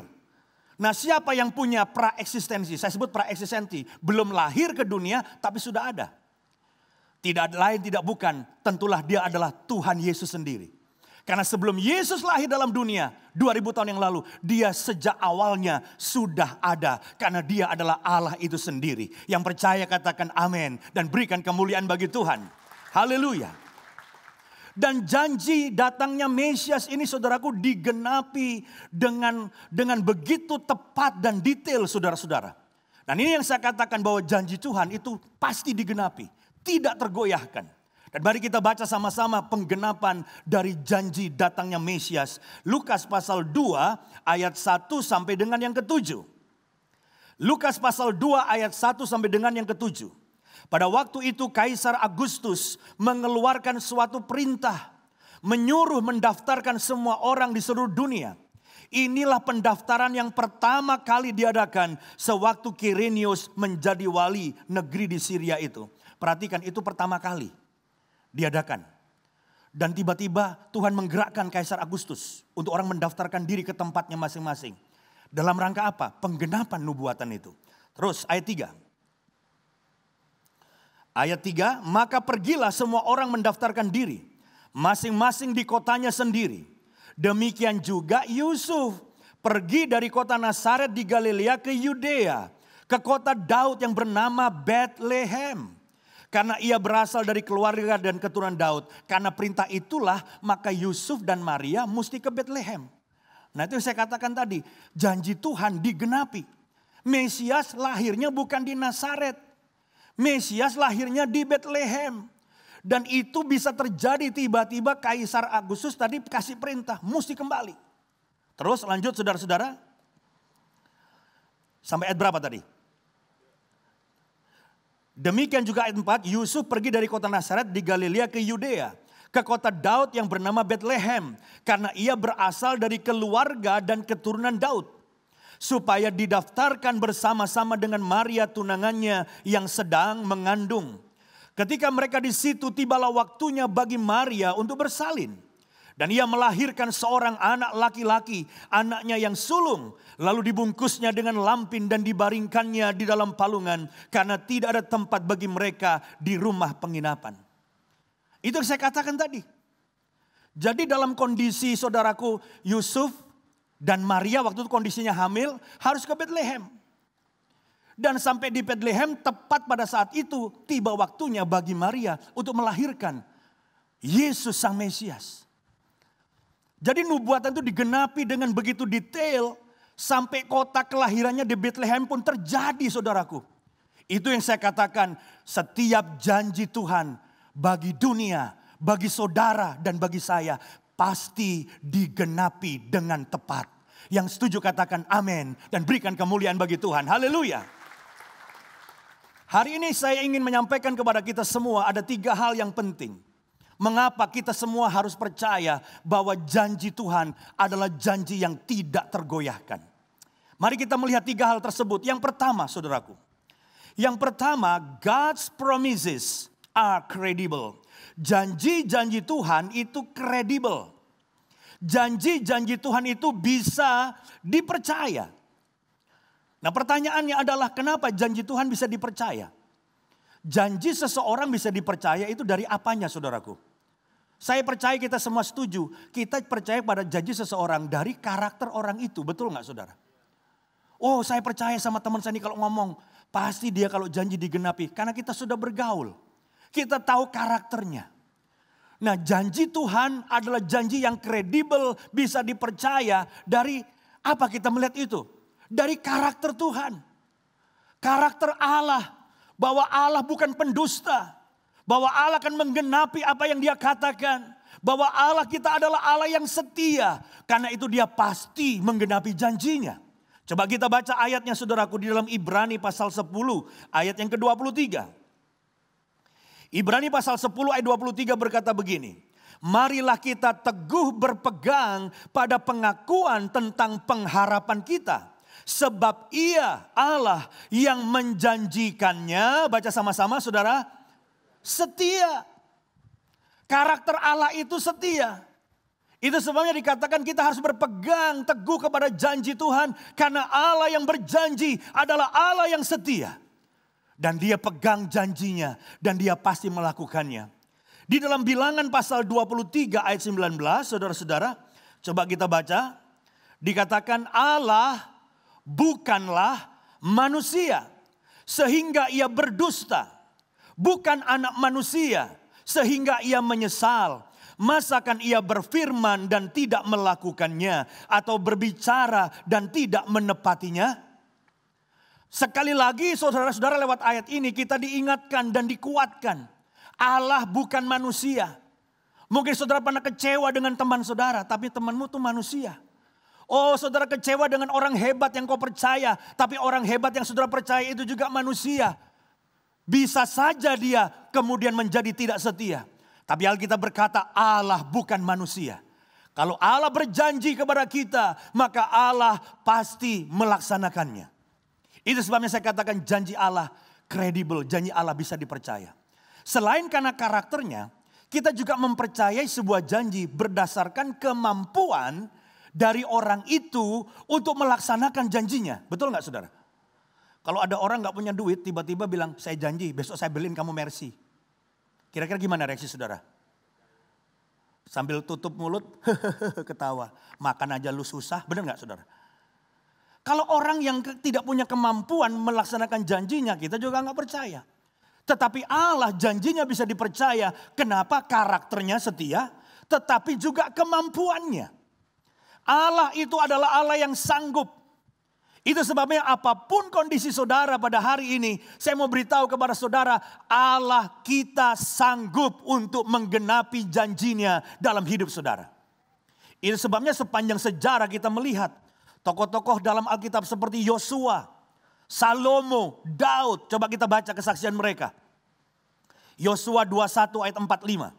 Speaker 9: Nah, siapa yang punya praeksistensi? Saya sebut praeksistensi, belum lahir ke dunia tapi sudah ada. Tidak lain tidak bukan, tentulah dia adalah Tuhan Yesus sendiri. Karena sebelum Yesus lahir dalam dunia 2000 tahun yang lalu, dia sejak awalnya sudah ada. Karena dia adalah Allah itu sendiri. Yang percaya katakan amin dan berikan kemuliaan bagi Tuhan. Haleluya. Dan janji datangnya Mesias ini saudaraku digenapi dengan begitu tepat dan detail saudara-saudara. Dan ini yang saya katakan bahwa janji Tuhan itu pasti digenapi. Tidak tergoyahkan. Dan mari kita baca sama-sama penggenapan dari janji datangnya Mesias. Lukas pasal 2 ayat 1 sampai dengan yang ke-7. Lukas pasal 2 ayat 1 sampai dengan yang ke-7. Pada waktu itu Kaisar Agustus mengeluarkan suatu perintah, menyuruh mendaftarkan semua orang di seluruh dunia. Inilah pendaftaran yang pertama kali diadakan sewaktu Quirinius menjadi wali negeri di Syria itu. Perhatikan, itu pertama kali diadakan. Dan tiba-tiba Tuhan menggerakkan Kaisar Agustus untuk orang mendaftarkan diri ke tempatnya masing-masing. Dalam rangka apa? Penggenapan nubuatan itu. Terus ayat 3. Ayat 3, maka pergilah semua orang mendaftarkan diri, masing-masing di kotanya sendiri. Demikian juga Yusuf pergi dari kota Nazaret di Galilea ke Yudea, ke kota Daud yang bernama Bethlehem. Karena ia berasal dari keluarga dan keturunan Daud. Karena perintah itulah maka Yusuf dan Maria mesti ke Bethlehem. Nah itu yang saya katakan tadi. Janji Tuhan digenapi. Mesias lahirnya bukan di Nazaret. Mesias lahirnya di Bethlehem. Dan itu bisa terjadi tiba-tiba Kaisar Agustus tadi kasih perintah. Mesti kembali. Terus lanjut saudara-saudara. Sampai ayat berapa tadi? Demikian juga ayat 4, Yusuf pergi dari kota Nazaret di Galilea ke Yudea, ke kota Daud yang bernama Bethlehem, karena ia berasal dari keluarga dan keturunan Daud, supaya didaftarkan bersama-sama dengan Maria tunangannya yang sedang mengandung. Ketika mereka di situ, tibalah waktunya bagi Maria untuk bersalin. Dan ia melahirkan seorang anak laki-laki, anaknya yang sulung. Lalu dibungkusnya dengan lampin dan dibaringkannya di dalam palungan. Karena tidak ada tempat bagi mereka di rumah penginapan. Itu yang saya katakan tadi. Jadi dalam kondisi saudaraku Yusuf dan Maria waktu itu kondisinya hamil, harus ke Bethlehem. Dan sampai di Bethlehem tepat pada saat itu tiba waktunya bagi Maria untuk melahirkan Yesus sang Mesias. Jadi nubuatan itu digenapi dengan begitu detail sampai kota kelahirannya di Bethlehem pun terjadi saudaraku. Itu yang saya katakan, setiap janji Tuhan bagi dunia, bagi saudara dan bagi saya pasti digenapi dengan tepat. Yang setuju katakan amin dan berikan kemuliaan bagi Tuhan. Haleluya. Hari ini saya ingin menyampaikan kepada kita semua ada 3 hal yang penting. Mengapa kita semua harus percaya bahwa janji Tuhan adalah janji yang tidak tergoyahkan. Mari kita melihat 3 hal tersebut. Yang pertama saudaraku. Yang pertama, God's promises are credible. Janji-janji Tuhan itu kredibel. Janji-janji Tuhan itu bisa dipercaya. Nah pertanyaannya adalah kenapa janji Tuhan bisa dipercaya? Janji seseorang bisa dipercaya itu dari apanya saudaraku? Saya percaya kita semua setuju. Kita percaya pada janji seseorang dari karakter orang itu. Betul gak saudara? Oh saya percaya sama teman saya ini kalau ngomong. Pasti dia kalau janji digenapi. Karena kita sudah bergaul. Kita tahu karakternya. Nah janji Tuhan adalah janji yang kredibel. Bisa dipercaya dari apa kita melihat itu? dari karakter Tuhan. Karakter Allah, bahwa Allah bukan pendusta. Bahwa Allah akan menggenapi apa yang dia katakan. Bahwa Allah kita adalah Allah yang setia. Karena itu dia pasti menggenapi janjinya. Coba kita baca ayatnya saudaraku di dalam Ibrani pasal 10 ayat yang ke-23. Ibrani pasal 10 ayat 23 berkata begini. Marilah kita teguh berpegang pada pengakuan tentang pengharapan kita. Sebab ia Allah yang menjanjikannya, baca sama-sama saudara, setia. Karakter Allah itu setia. Itu sebabnya dikatakan kita harus berpegang teguh kepada janji Tuhan. Karena Allah yang berjanji adalah Allah yang setia. Dan dia pegang janjinya dan dia pasti melakukannya. Di dalam Bilangan pasal 23 ayat 19, saudara-saudara, coba kita baca. Dikatakan Allah bukanlah manusia sehingga ia berdusta. Bukan anak manusia sehingga ia menyesal. Masakan ia berfirman dan tidak melakukannya, atau berbicara dan tidak menepatinya? Sekali lagi saudara-saudara, lewat ayat ini kita diingatkan dan dikuatkan. Allah bukan manusia. Mungkin saudara pernah kecewa dengan teman saudara, tapi temanmu itu manusia. Oh, saudara kecewa dengan orang hebat yang kau percaya, tapi orang hebat yang saudara percaya itu juga manusia. Bisa saja dia kemudian menjadi tidak setia. Tapi Alkitab berkata Allah bukan manusia. Kalau Allah berjanji kepada kita, maka Allah pasti melaksanakannya. Itu sebabnya saya katakan janji Allah kredibel, janji Allah bisa dipercaya. Selain karena karakternya, kita juga mempercayai sebuah janji berdasarkan kemampuan dari orang itu untuk melaksanakan janjinya. Betul nggak saudara? Kalau ada orang nggak punya duit, tiba-tiba bilang, saya janji besok saya beliin kamu Mercy. Kira-kira gimana reaksi saudara? Sambil tutup mulut, ketawa. Makan aja lu susah, benar nggak saudara? Kalau orang yang tidak punya kemampuan melaksanakan janjinya, kita juga nggak percaya. Tetapi Allah janjinya bisa dipercaya. Kenapa? Karakternya setia, tetapi juga kemampuannya. Allah itu adalah Allah yang sanggup. Itu sebabnya apapun kondisi saudara pada hari ini, saya mau beritahu kepada saudara, Allah kita sanggup untuk menggenapi janjinya dalam hidup saudara. Itu sebabnya sepanjang sejarah kita melihat tokoh-tokoh dalam Alkitab seperti Yosua, Salomo, Daud. Coba kita baca kesaksian mereka. Yosua 21 ayat 45.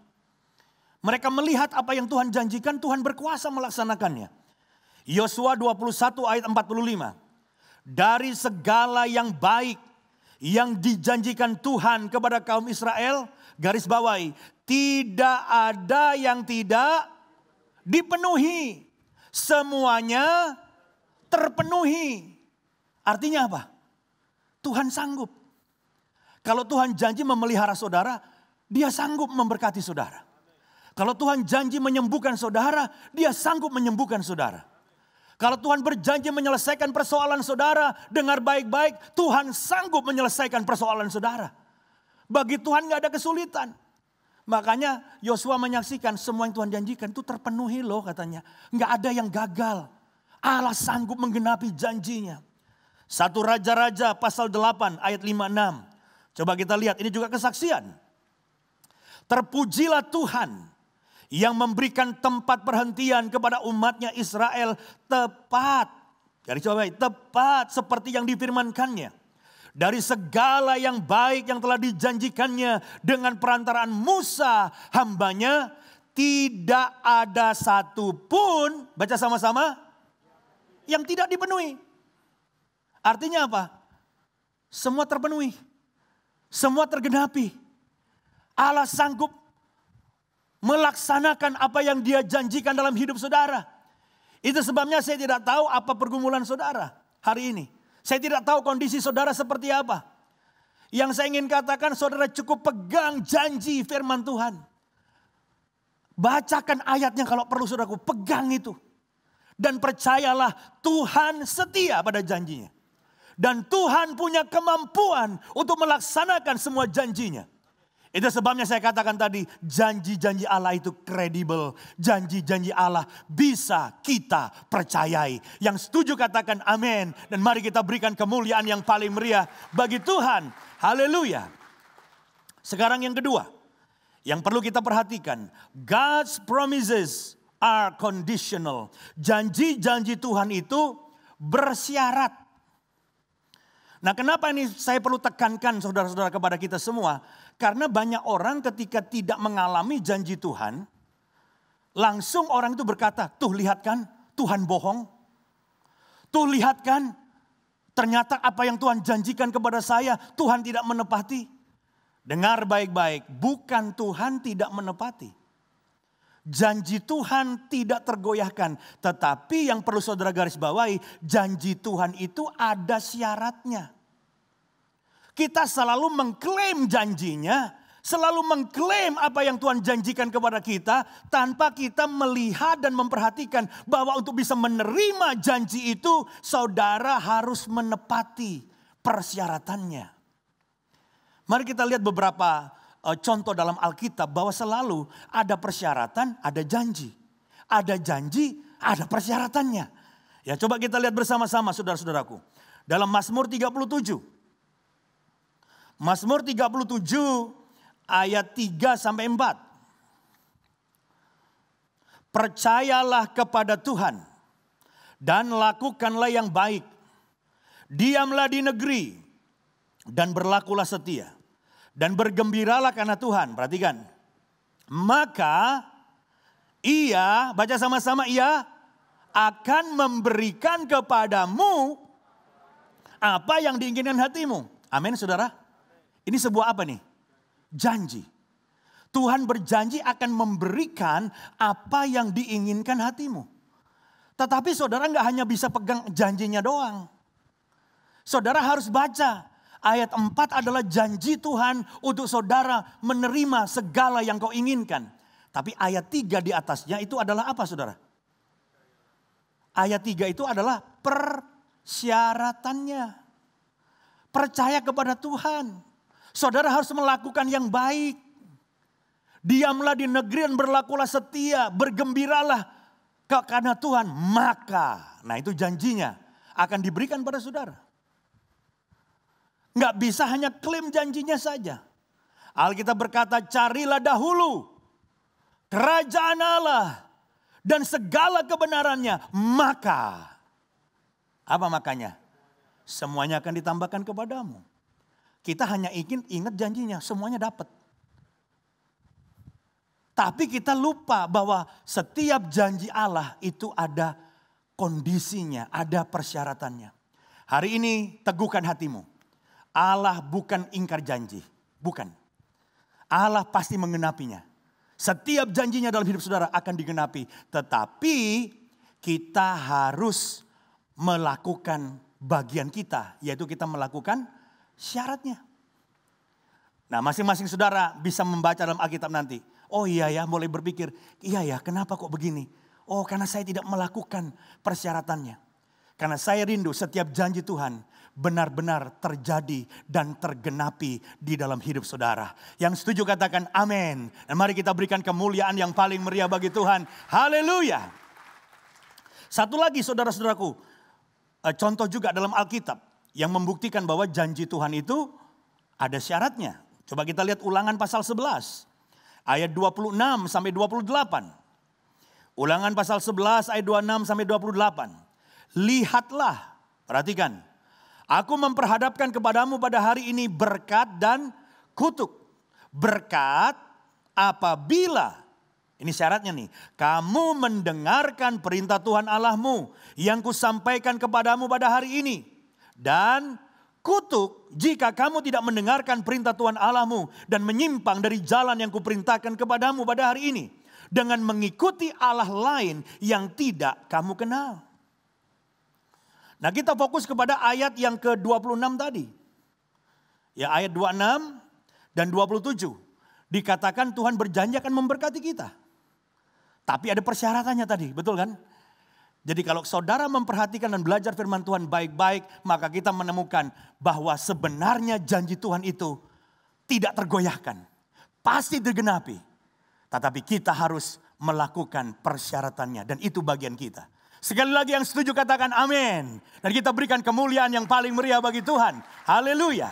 Speaker 9: Mereka melihat apa yang Tuhan janjikan, Tuhan berkuasa melaksanakannya. Yosua 21 ayat 45. Dari segala yang baik yang dijanjikan Tuhan kepada kaum Israel, garis bawahi, tidak ada yang tidak dipenuhi. Semuanya terpenuhi. Artinya apa? Tuhan sanggup. Kalau Tuhan janji memelihara saudara, dia sanggup memberkati saudara. Kalau Tuhan janji menyembuhkan saudara, dia sanggup menyembuhkan saudara. Kalau Tuhan berjanji menyelesaikan persoalan saudara, dengar baik-baik, Tuhan sanggup menyelesaikan persoalan saudara. Bagi Tuhan gak ada kesulitan. Makanya Yosua menyaksikan semua yang Tuhan janjikan itu terpenuhi loh katanya. Gak ada yang gagal. Allah sanggup menggenapi janjinya. 1 Raja-Raja pasal 8 ayat 5-6. Coba kita lihat, ini juga kesaksian. Terpujilah Tuhan yang memberikan tempat perhentian kepada umatnya Israel tepat. Jadi coba tepat seperti yang difirmankannya. Dari segala yang baik yang telah dijanjikannya dengan perantaraan Musa hambanya, tidak ada satu pun, baca sama-sama, yang tidak dipenuhi. Artinya apa? Semua terpenuhi. Semua tergenapi. Allah sanggup melaksanakan apa yang dia janjikan dalam hidup saudara. Itu sebabnya saya tidak tahu apa pergumulan saudara hari ini. Saya tidak tahu kondisi saudara seperti apa. Yang saya ingin katakan, saudara cukup pegang janji firman Tuhan. Bacakan ayatnya kalau perlu saudaraku, pegang itu. Dan percayalah Tuhan setia pada janjinya. Dan Tuhan punya kemampuan untuk melaksanakan semua janjinya. Itu sebabnya saya katakan tadi, janji-janji Allah itu kredibel. Janji-janji Allah bisa kita percayai. Yang setuju katakan amin. Dan mari kita berikan kemuliaan yang paling meriah bagi Tuhan. Haleluya. Sekarang yang kedua, yang perlu kita perhatikan. God's promises are conditional. Janji-janji Tuhan itu bersyarat. Nah, kenapa ini saya perlu tekankan saudara-saudara kepada kita semua? Karena banyak orang ketika tidak mengalami janji Tuhan, langsung orang itu berkata, tuh lihat kan Tuhan bohong. Tuh lihat kan ternyata apa yang Tuhan janjikan kepada saya, Tuhan tidak menepati. Dengar baik-baik, bukan Tuhan tidak menepati. Janji Tuhan tidak tergoyahkan. Tetapi yang perlu saudara garis bawahi, janji Tuhan itu ada syaratnya. Kita selalu mengklaim janjinya, selalu mengklaim apa yang Tuhan janjikan kepada kita, tanpa kita melihat dan memperhatikan bahwa untuk bisa menerima janji itu, saudara harus menepati persyaratannya. Mari kita lihat beberapa contoh dalam Alkitab bahwa selalu ada persyaratan, ada janji. Ada janji, ada persyaratannya. Ya, coba kita lihat bersama-sama saudara-saudaraku. Dalam Mazmur 37. Mazmur 37 ayat 3 sampai 4. Percayalah kepada Tuhan dan lakukanlah yang baik. Diamlah di negeri dan berlakulah setia. Dan bergembiralah karena Tuhan. Perhatikan. Maka ia, baca sama-sama, ia akan memberikan kepadamu apa yang diinginkan hatimu. Amin saudara. Ini sebuah apa nih? Janji. Tuhan berjanji akan memberikan apa yang diinginkan hatimu. Tetapi saudara nggak hanya bisa pegang janjinya doang. Saudara harus baca. Ayat 4 adalah janji Tuhan untuk saudara menerima segala yang kau inginkan. Tapi ayat 3 di atasnya itu adalah apa saudara? Ayat 3 itu adalah persyaratannya. Percaya kepada Tuhan. Saudara harus melakukan yang baik. Diamlah di negeri dan berlakulah setia. Bergembiralah karena Tuhan. Maka, nah itu janjinya akan diberikan pada saudara. Nggak bisa hanya klaim janjinya saja. Alkitab berkata, carilah dahulu kerajaan Allah dan segala kebenarannya. Maka, apa makanya? Semuanya akan ditambahkan kepadamu. Kita hanya ingat janjinya, semuanya dapat. Tapi kita lupa bahwa setiap janji Allah itu ada kondisinya, ada persyaratannya. Hari ini teguhkan hatimu. Allah bukan ingkar janji, bukan. Allah pasti mengenapinya. Setiap janjinya dalam hidup saudara akan digenapi. Tetapi kita harus melakukan bagian kita, yaitu kita melakukan syaratnya. Nah, masing-masing saudara bisa membaca dalam Alkitab nanti. Oh iya ya, mulai berpikir, iya ya, kenapa kok begini? Oh, karena saya tidak melakukan persyaratannya. Karena saya rindu setiap janji Tuhan benar-benar terjadi dan tergenapi di dalam hidup saudara. Yang setuju katakan amin. Dan mari kita berikan kemuliaan yang paling meriah bagi Tuhan. Haleluya. Satu lagi saudara-saudaraku, contoh juga dalam Alkitab yang membuktikan bahwa janji Tuhan itu ada syaratnya. Coba kita lihat Ulangan pasal 11 ayat 26 sampai 28. Ulangan pasal 11 ayat 26 sampai 28. Lihatlah, perhatikan. Aku memperhadapkan kepadamu pada hari ini berkat dan kutuk. Berkat apabila, ini syaratnya nih, kamu mendengarkan perintah Tuhan Allahmu yang kusampaikan kepadamu pada hari ini. Dan kutuk jika kamu tidak mendengarkan perintah Tuhan Allahmu dan menyimpang dari jalan yang kuperintahkan kepadamu pada hari ini. Dengan mengikuti Allah lain yang tidak kamu kenal. Nah, kita fokus kepada ayat yang ke-26 tadi. Ya, ayat 26 dan 27. Dikatakan Tuhan berjanji akan memberkati kita. Tapi ada persyaratannya tadi, betul kan? Jadi kalau saudara memperhatikan dan belajar firman Tuhan baik-baik, maka kita menemukan bahwa sebenarnya janji Tuhan itu tidak tergoyahkan. pasti digenapi. Tetapi kita harus melakukan persyaratannya dan itu bagian kita. Sekali lagi yang setuju katakan amin. Dan kita berikan kemuliaan yang paling meriah bagi Tuhan. Haleluya.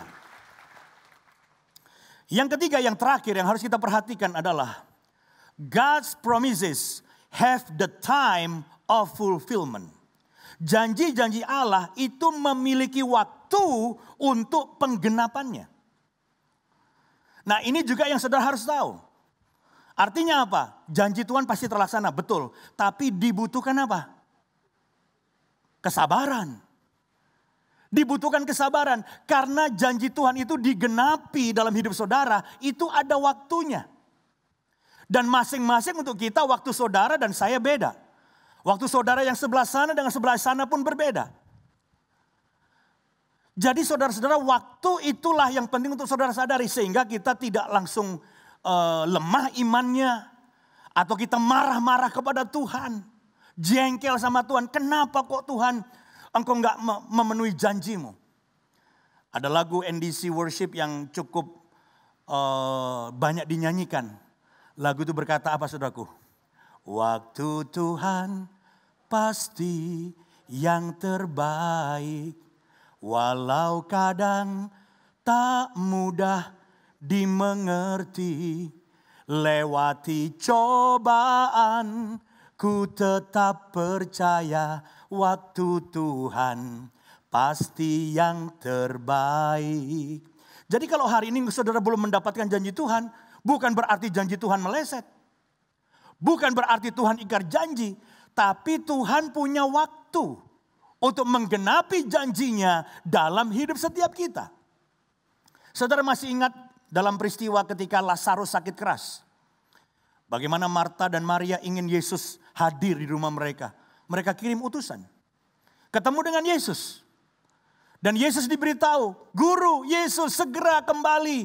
Speaker 9: Yang ketiga, yang terakhir yang harus kita perhatikan adalah God's promises have the time of fulfillment. Janji-janji Allah itu memiliki waktu untuk penggenapannya. Nah, ini juga yang saudara harus tahu. Artinya apa? Janji Tuhan pasti terlaksana, betul. Tapi dibutuhkan apa? Kesabaran. Dibutuhkan kesabaran. Karena janji Tuhan itu digenapi dalam hidup saudara, itu ada waktunya. Dan masing-masing untuk kita waktu saudara dan saya beda. Waktu saudara yang sebelah sana dengan sebelah sana pun berbeda. Jadi saudara-saudara, waktu itulah yang penting untuk saudara sadari. Sehingga kita tidak langsung lemah imannya. Atau kita marah-marah kepada Tuhan. Jengkel sama Tuhan. Kenapa kok Tuhan engkau enggak memenuhi janjimu? Ada lagu NDC Worship yang cukup banyak dinyanyikan. Lagu itu berkata apa saudaraku? Waktu Tuhan pasti yang terbaik. Walau kadang tak mudah dimengerti, lewati cobaan, ku tetap percaya waktu Tuhan pasti yang terbaik. Jadi kalau hari ini saudara belum mendapatkan janji Tuhan, bukan berarti janji Tuhan meleset. Bukan berarti Tuhan ingkar janji, tapi Tuhan punya waktu untuk menggenapi janjinya dalam hidup setiap kita. Saudara masih ingat dalam peristiwa ketika Lazarus sakit keras. Bagaimana Marta dan Maria ingin Yesus hadir di rumah mereka. Mereka kirim utusan. Ketemu dengan Yesus. Dan Yesus diberitahu, Guru Yesus segera kembali.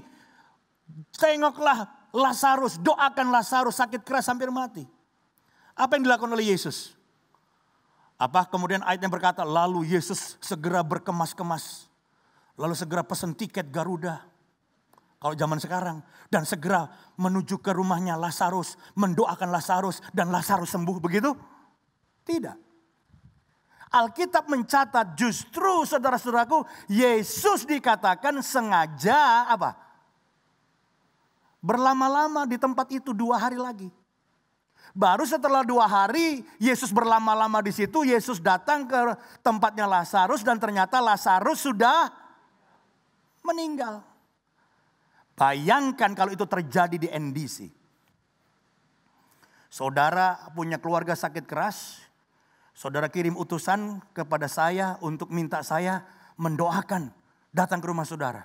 Speaker 9: Tengoklah Lazarus, doakan Lazarus sakit keras hampir mati. Apa yang dilakukan oleh Yesus? Apa kemudian ayat yang berkata, lalu Yesus segera berkemas-kemas. Lalu segera pesan tiket Garuda. Kalau zaman sekarang. Dan segera menuju ke rumahnya Lazarus. Mendoakan Lazarus dan Lazarus sembuh. Begitu? Tidak. Alkitab mencatat justru saudara-saudaraku. Yesus dikatakan sengaja apa? Berlama-lama di tempat itu 2 hari lagi. Baru setelah 2 hari Yesus berlama-lama di situ. Yesus datang ke tempatnya Lazarus. Dan ternyata Lazarus sudah meninggal. Bayangkan kalau itu terjadi di NDC. Saudara punya keluarga sakit keras. Saudara kirim utusan kepada saya untuk minta saya mendoakan datang ke rumah saudara.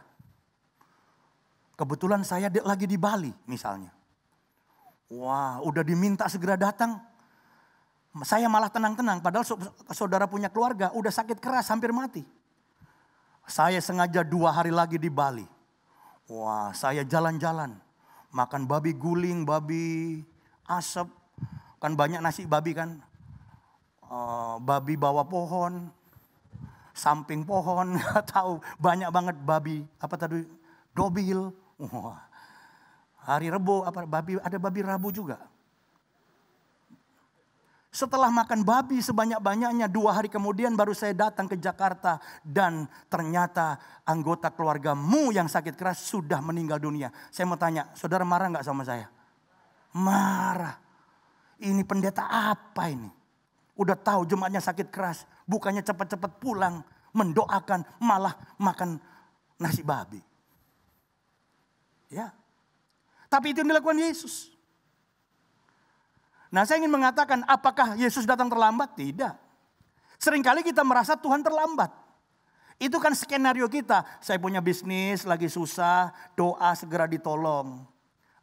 Speaker 9: Kebetulan saya lagi di Bali misalnya. Wah, udah diminta segera datang. Saya malah tenang-tenang. Padahal saudara punya keluarga udah sakit keras hampir mati. Saya sengaja 2 hari lagi di Bali. Wah, saya jalan-jalan. Makan babi guling, babi asap. Kan banyak nasi babi kan. Babi bawah pohon. Samping pohon. Gak tahu, banyak banget babi. Apa tadi? Dobil. Wah. Hari Rebo ada babi Rabu juga. Setelah makan babi sebanyak-banyaknya 2 hari kemudian baru saya datang ke Jakarta. Dan ternyata anggota keluargamu yang sakit keras sudah meninggal dunia. Saya mau tanya, saudara marah gak sama saya? Marah. Ini pendeta apa ini? Udah tahu jemaatnya sakit keras. Bukannya cepat-cepat pulang. Mendoakan malah makan nasi babi. Ya. Tapi itu yang dilakukan Yesus. Nah, saya ingin mengatakan apakah Yesus datang terlambat? Tidak. Seringkali kita merasa Tuhan terlambat. Itu kan skenario kita. Saya punya bisnis, lagi susah, doa segera ditolong.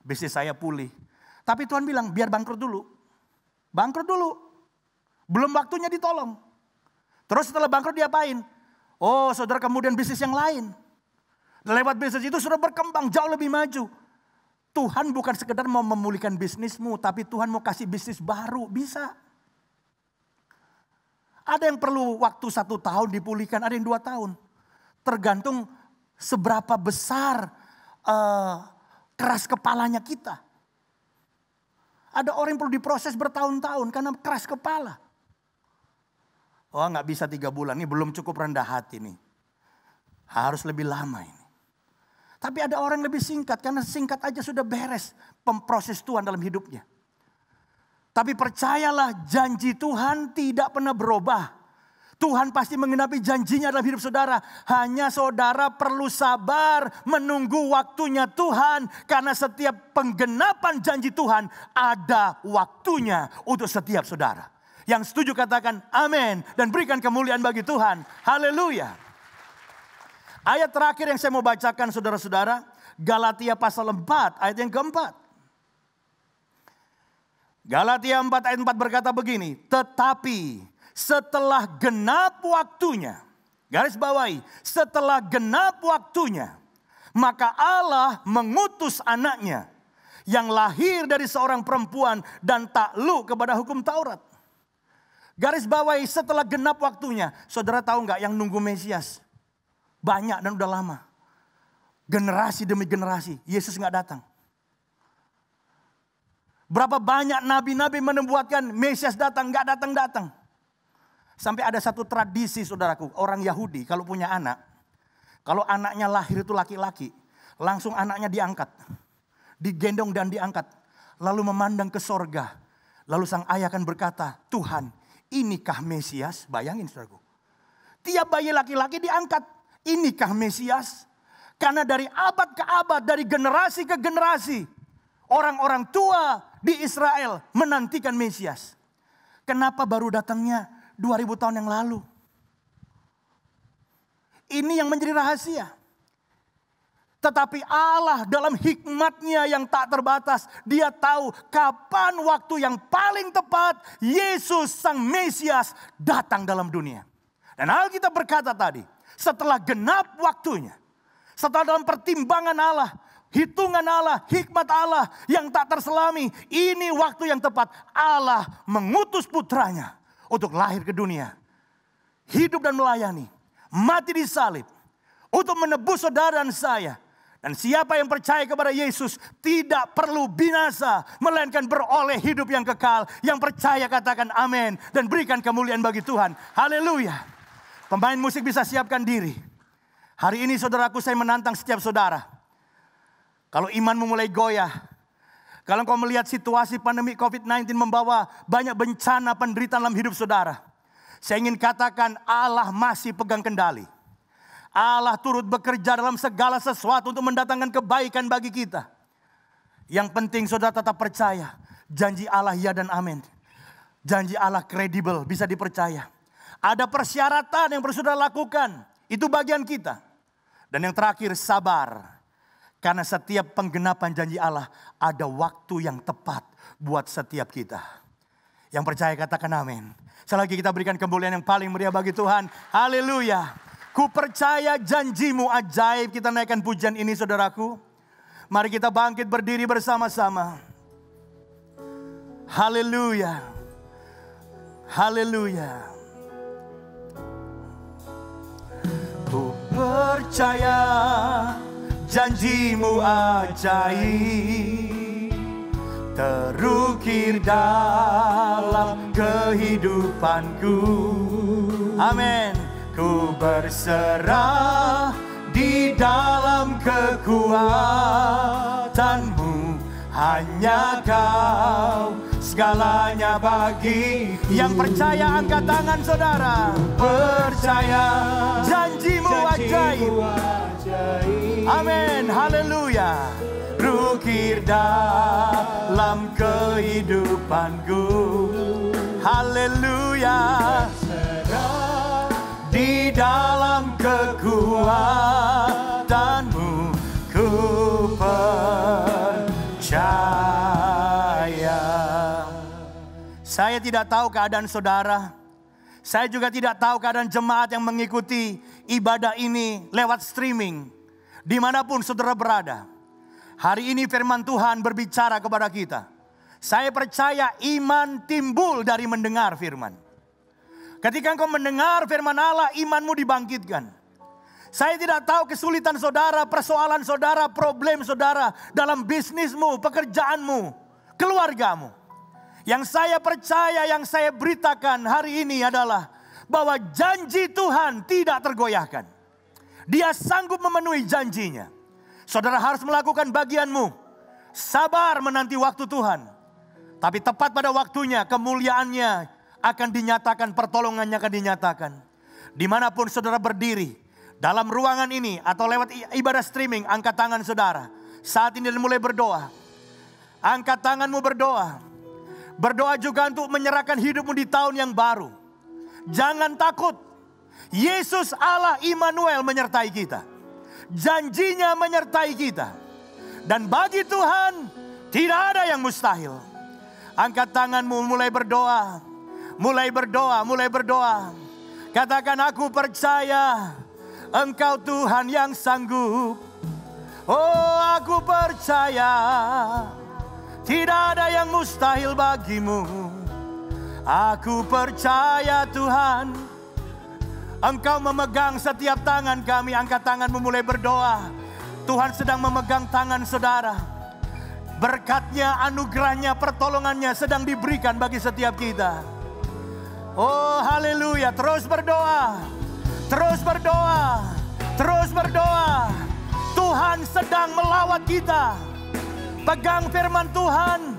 Speaker 9: Bisnis saya pulih. Tapi Tuhan bilang biar bangkrut dulu. Bangkrut dulu. Belum waktunya ditolong. Terus setelah bangkrut diapain? Oh, saudara kemudian bisnis yang lain. Lewat bisnis itu sudah berkembang jauh lebih maju. Tuhan bukan sekedar mau memulihkan bisnismu, tapi Tuhan mau kasih bisnis baru, bisa. Ada yang perlu waktu 1 tahun dipulihkan, ada yang 2 tahun. Tergantung seberapa besar keras kepalanya kita. Ada orang yang perlu diproses bertahun-tahun karena keras kepala. Oh nggak bisa 3 bulan, ini belum cukup rendah hati nih. Harus lebih lama ini. Tapi ada orang yang lebih singkat karena singkat aja sudah beres proses Tuhan dalam hidupnya. Tapi percayalah janji Tuhan tidak pernah berubah. Tuhan pasti menggenapi janjinya dalam hidup saudara. Hanya saudara perlu sabar menunggu waktunya Tuhan. Karena setiap penggenapan janji Tuhan ada waktunya untuk setiap saudara. Yang setuju katakan amin. Dan berikan kemuliaan bagi Tuhan. Haleluya. Ayat terakhir yang saya mau bacakan saudara-saudara. Galatia pasal 4 ayat yang keempat. Galatia 4 ayat 4 berkata begini. Tetapi setelah genap waktunya, garis bawahi, setelah genap waktunya, maka Allah mengutus anaknya yang lahir dari seorang perempuan dan takluk kepada hukum Taurat. Garis bawahi setelah genap waktunya. Saudara tahu nggak yang nunggu Mesias? Banyak dan udah lama. Generasi demi generasi, Yesus nggak datang. Berapa banyak nabi-nabi menubuatkan Mesias datang, nggak datang-datang. Sampai ada satu tradisi saudaraku, orang Yahudi kalau punya anak, kalau anaknya lahir itu laki-laki, langsung anaknya diangkat, digendong dan diangkat, lalu memandang ke sorga. Lalu sang ayah akan berkata, Tuhan inikah Mesias? Bayangin saudaraku, tiap bayi laki-laki diangkat, inikah Mesias? Karena dari abad ke abad, dari generasi ke generasi, orang-orang tua di Israel menantikan Mesias. Kenapa baru datangnya 2000 tahun yang lalu? Ini yang menjadi rahasia. Tetapi Allah dalam hikmatnya yang tak terbatas, dia tahu kapan waktu yang paling tepat Yesus sang Mesias datang dalam dunia. Dan Alkitab berkata tadi, setelah genap waktunya, setelah dalam pertimbangan Allah, hitungan Allah, hikmat Allah yang tak terselami, ini waktu yang tepat Allah mengutus putranya untuk lahir ke dunia, hidup dan melayani, mati di salib, untuk menebus saudara dan saya. Dan siapa yang percaya kepada Yesus tidak perlu binasa, melainkan beroleh hidup yang kekal. Yang percaya katakan amin dan berikan kemuliaan bagi Tuhan. Haleluya. Pemain musik bisa siapkan diri. Hari ini saudaraku, saya menantang setiap saudara. Kalau imanmu mulai goyah, kalau kau melihat situasi pandemi COVID-19 membawa banyak bencana penderitaan dalam hidup saudara, saya ingin katakan Allah masih pegang kendali. Allah turut bekerja dalam segala sesuatu untuk mendatangkan kebaikan bagi kita. Yang penting saudara tetap percaya, janji Allah ya dan amin. Janji Allah kredibel, bisa dipercaya. Ada persyaratan yang harus saudara lakukan, itu bagian kita. Dan yang terakhir sabar. Karena setiap penggenapan janji Allah ada waktu yang tepat buat setiap kita. Yang percaya katakan amin. Sekali lagi kita berikan kemuliaan yang paling meriah bagi Tuhan. Haleluya. Ku percaya janjimu ajaib. Kita naikkan pujian ini saudaraku. Mari kita bangkit berdiri bersama-sama. Haleluya. Haleluya. Ku percaya janjimu ajaib, terukir dalam kehidupanku. Amin. Ku berserah di dalam kekuatanmu. Hanya Kau segalanya bagi. Yang percaya angkat tangan saudara. Percaya janjimu ajaib. Amin, haleluya. Rukir dalam kehidupanku. Haleluya. Di dalam kekuatanmu ku percaya. Saya tidak tahu keadaan saudara. Saya juga tidak tahu keadaan jemaat yang mengikuti ibadah ini lewat streaming. Dimanapun saudara berada. Hari ini firman Tuhan berbicara kepada kita. Saya percaya iman timbul dari mendengar firman. Ketika engkau mendengar firman Allah, imanmu dibangkitkan. Saya tidak tahu kesulitan saudara, persoalan saudara, problem saudara dalam bisnismu, pekerjaanmu, keluargamu. Yang saya percaya, yang saya beritakan hari ini adalah bahwa janji Tuhan tidak tergoyahkan. Dia sanggup memenuhi janjinya. Saudara harus melakukan bagianmu. Sabar menanti waktu Tuhan. Tapi tepat pada waktunya kemuliaannya akan dinyatakan, pertolongannya akan dinyatakan. Dimanapun saudara berdiri, dalam ruangan ini atau lewat ibadah streaming, angkat tangan saudara. Saat ini mulai berdoa. Angkat tanganmu berdoa. Berdoa juga untuk menyerahkan hidupmu di tahun yang baru. Jangan takut. Yesus Allah Immanuel menyertai kita. Janjinya menyertai kita. Dan bagi Tuhan tidak ada yang mustahil. Angkat tanganmu, mulai berdoa. Mulai berdoa, mulai berdoa. Katakan, aku percaya Engkau Tuhan yang sanggup. Oh, aku percaya tidak ada yang mustahil bagimu. Aku percaya Tuhan, Engkau memegang setiap tangan kami. Angkat tanganmu, mulai berdoa. Tuhan sedang memegang tangan saudara. Berkatnya, anugerahnya, pertolongannya sedang diberikan bagi setiap kita. Oh, haleluya. Terus berdoa. Terus berdoa. Terus berdoa. Tuhan sedang melawat kita. Pegang firman Tuhan,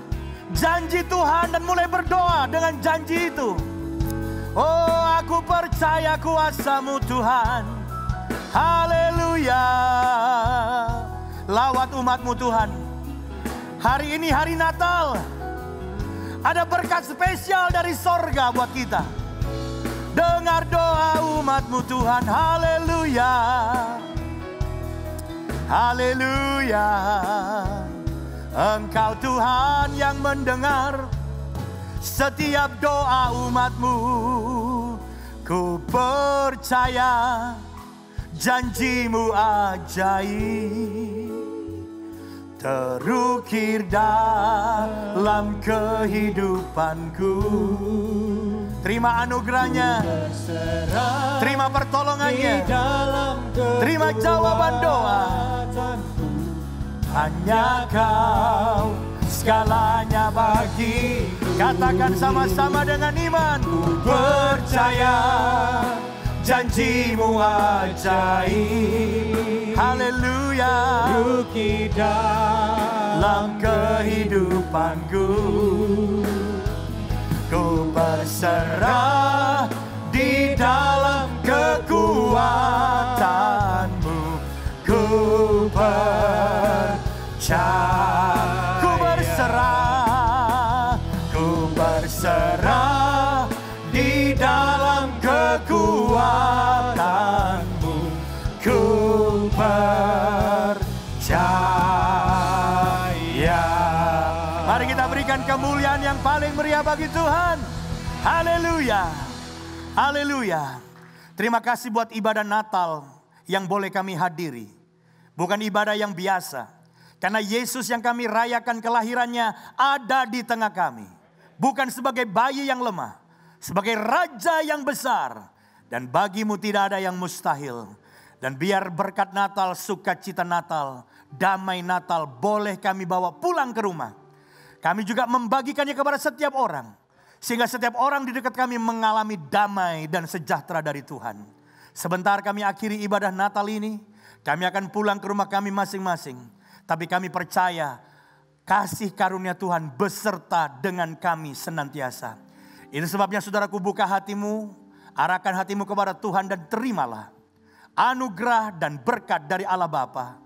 Speaker 9: janji Tuhan, dan mulai berdoa dengan janji itu. Oh, aku percaya kuasa-Mu Tuhan. Haleluya. Lawat umat-Mu Tuhan. Hari ini hari Natal. Ada berkat spesial dari sorga buat kita. Dengar doa umat-Mu Tuhan. Haleluya. Haleluya. Engkau Tuhan yang mendengar setiap doa umat-Mu. Ku percaya janji-Mu ajaib. Terukir dalam kehidupanku. Terima anugerahnya. Terima pertolongannya. Terima jawaban doa. Hanya Kau segalanya bagi. Katakan sama-sama dengan iman. Ku percaya janji-Mu ajaib. Haleluya. Terukir dalam kehidupanku. Ku berserah di dalam kekuatan-Mu. Ku percaya. Ku berserah. Ku berserah di dalam kekuatan-Mu. Ku percaya. Mari kita berikan kemuliaan yang paling meriah bagi Tuhan. Haleluya. Haleluya. Terima kasih buat ibadah Natal yang boleh kami hadiri. Bukan ibadah yang biasa. Karena Yesus yang kami rayakan kelahirannya ada di tengah kami. Bukan sebagai bayi yang lemah. Sebagai raja yang besar. Dan bagimu tidak ada yang mustahil. Dan biar berkat Natal, sukacita Natal, damai Natal boleh kami bawa pulang ke rumah. Kami juga membagikannya kepada setiap orang. Sehingga setiap orang di dekat kami mengalami damai dan sejahtera dari Tuhan. Sebentar kami akhiri ibadah Natal ini. Kami akan pulang ke rumah kami masing-masing. Tapi kami percaya kasih karunia Tuhan beserta dengan kami senantiasa. Ini sebabnya saudaraku, buka hatimu, arahkan hatimu kepada Tuhan dan terimalah anugerah dan berkat dari Allah Bapa.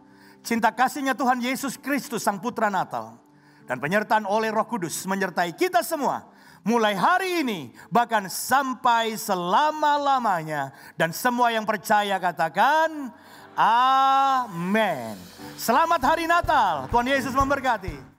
Speaker 9: Cinta kasihnya Tuhan Yesus Kristus Sang Putra Natal. Dan penyertaan oleh Roh Kudus menyertai kita semua. Mulai hari ini bahkan sampai selama-lamanya. Dan semua yang percaya katakan amin. Selamat hari Natal. Tuhan Yesus memberkati.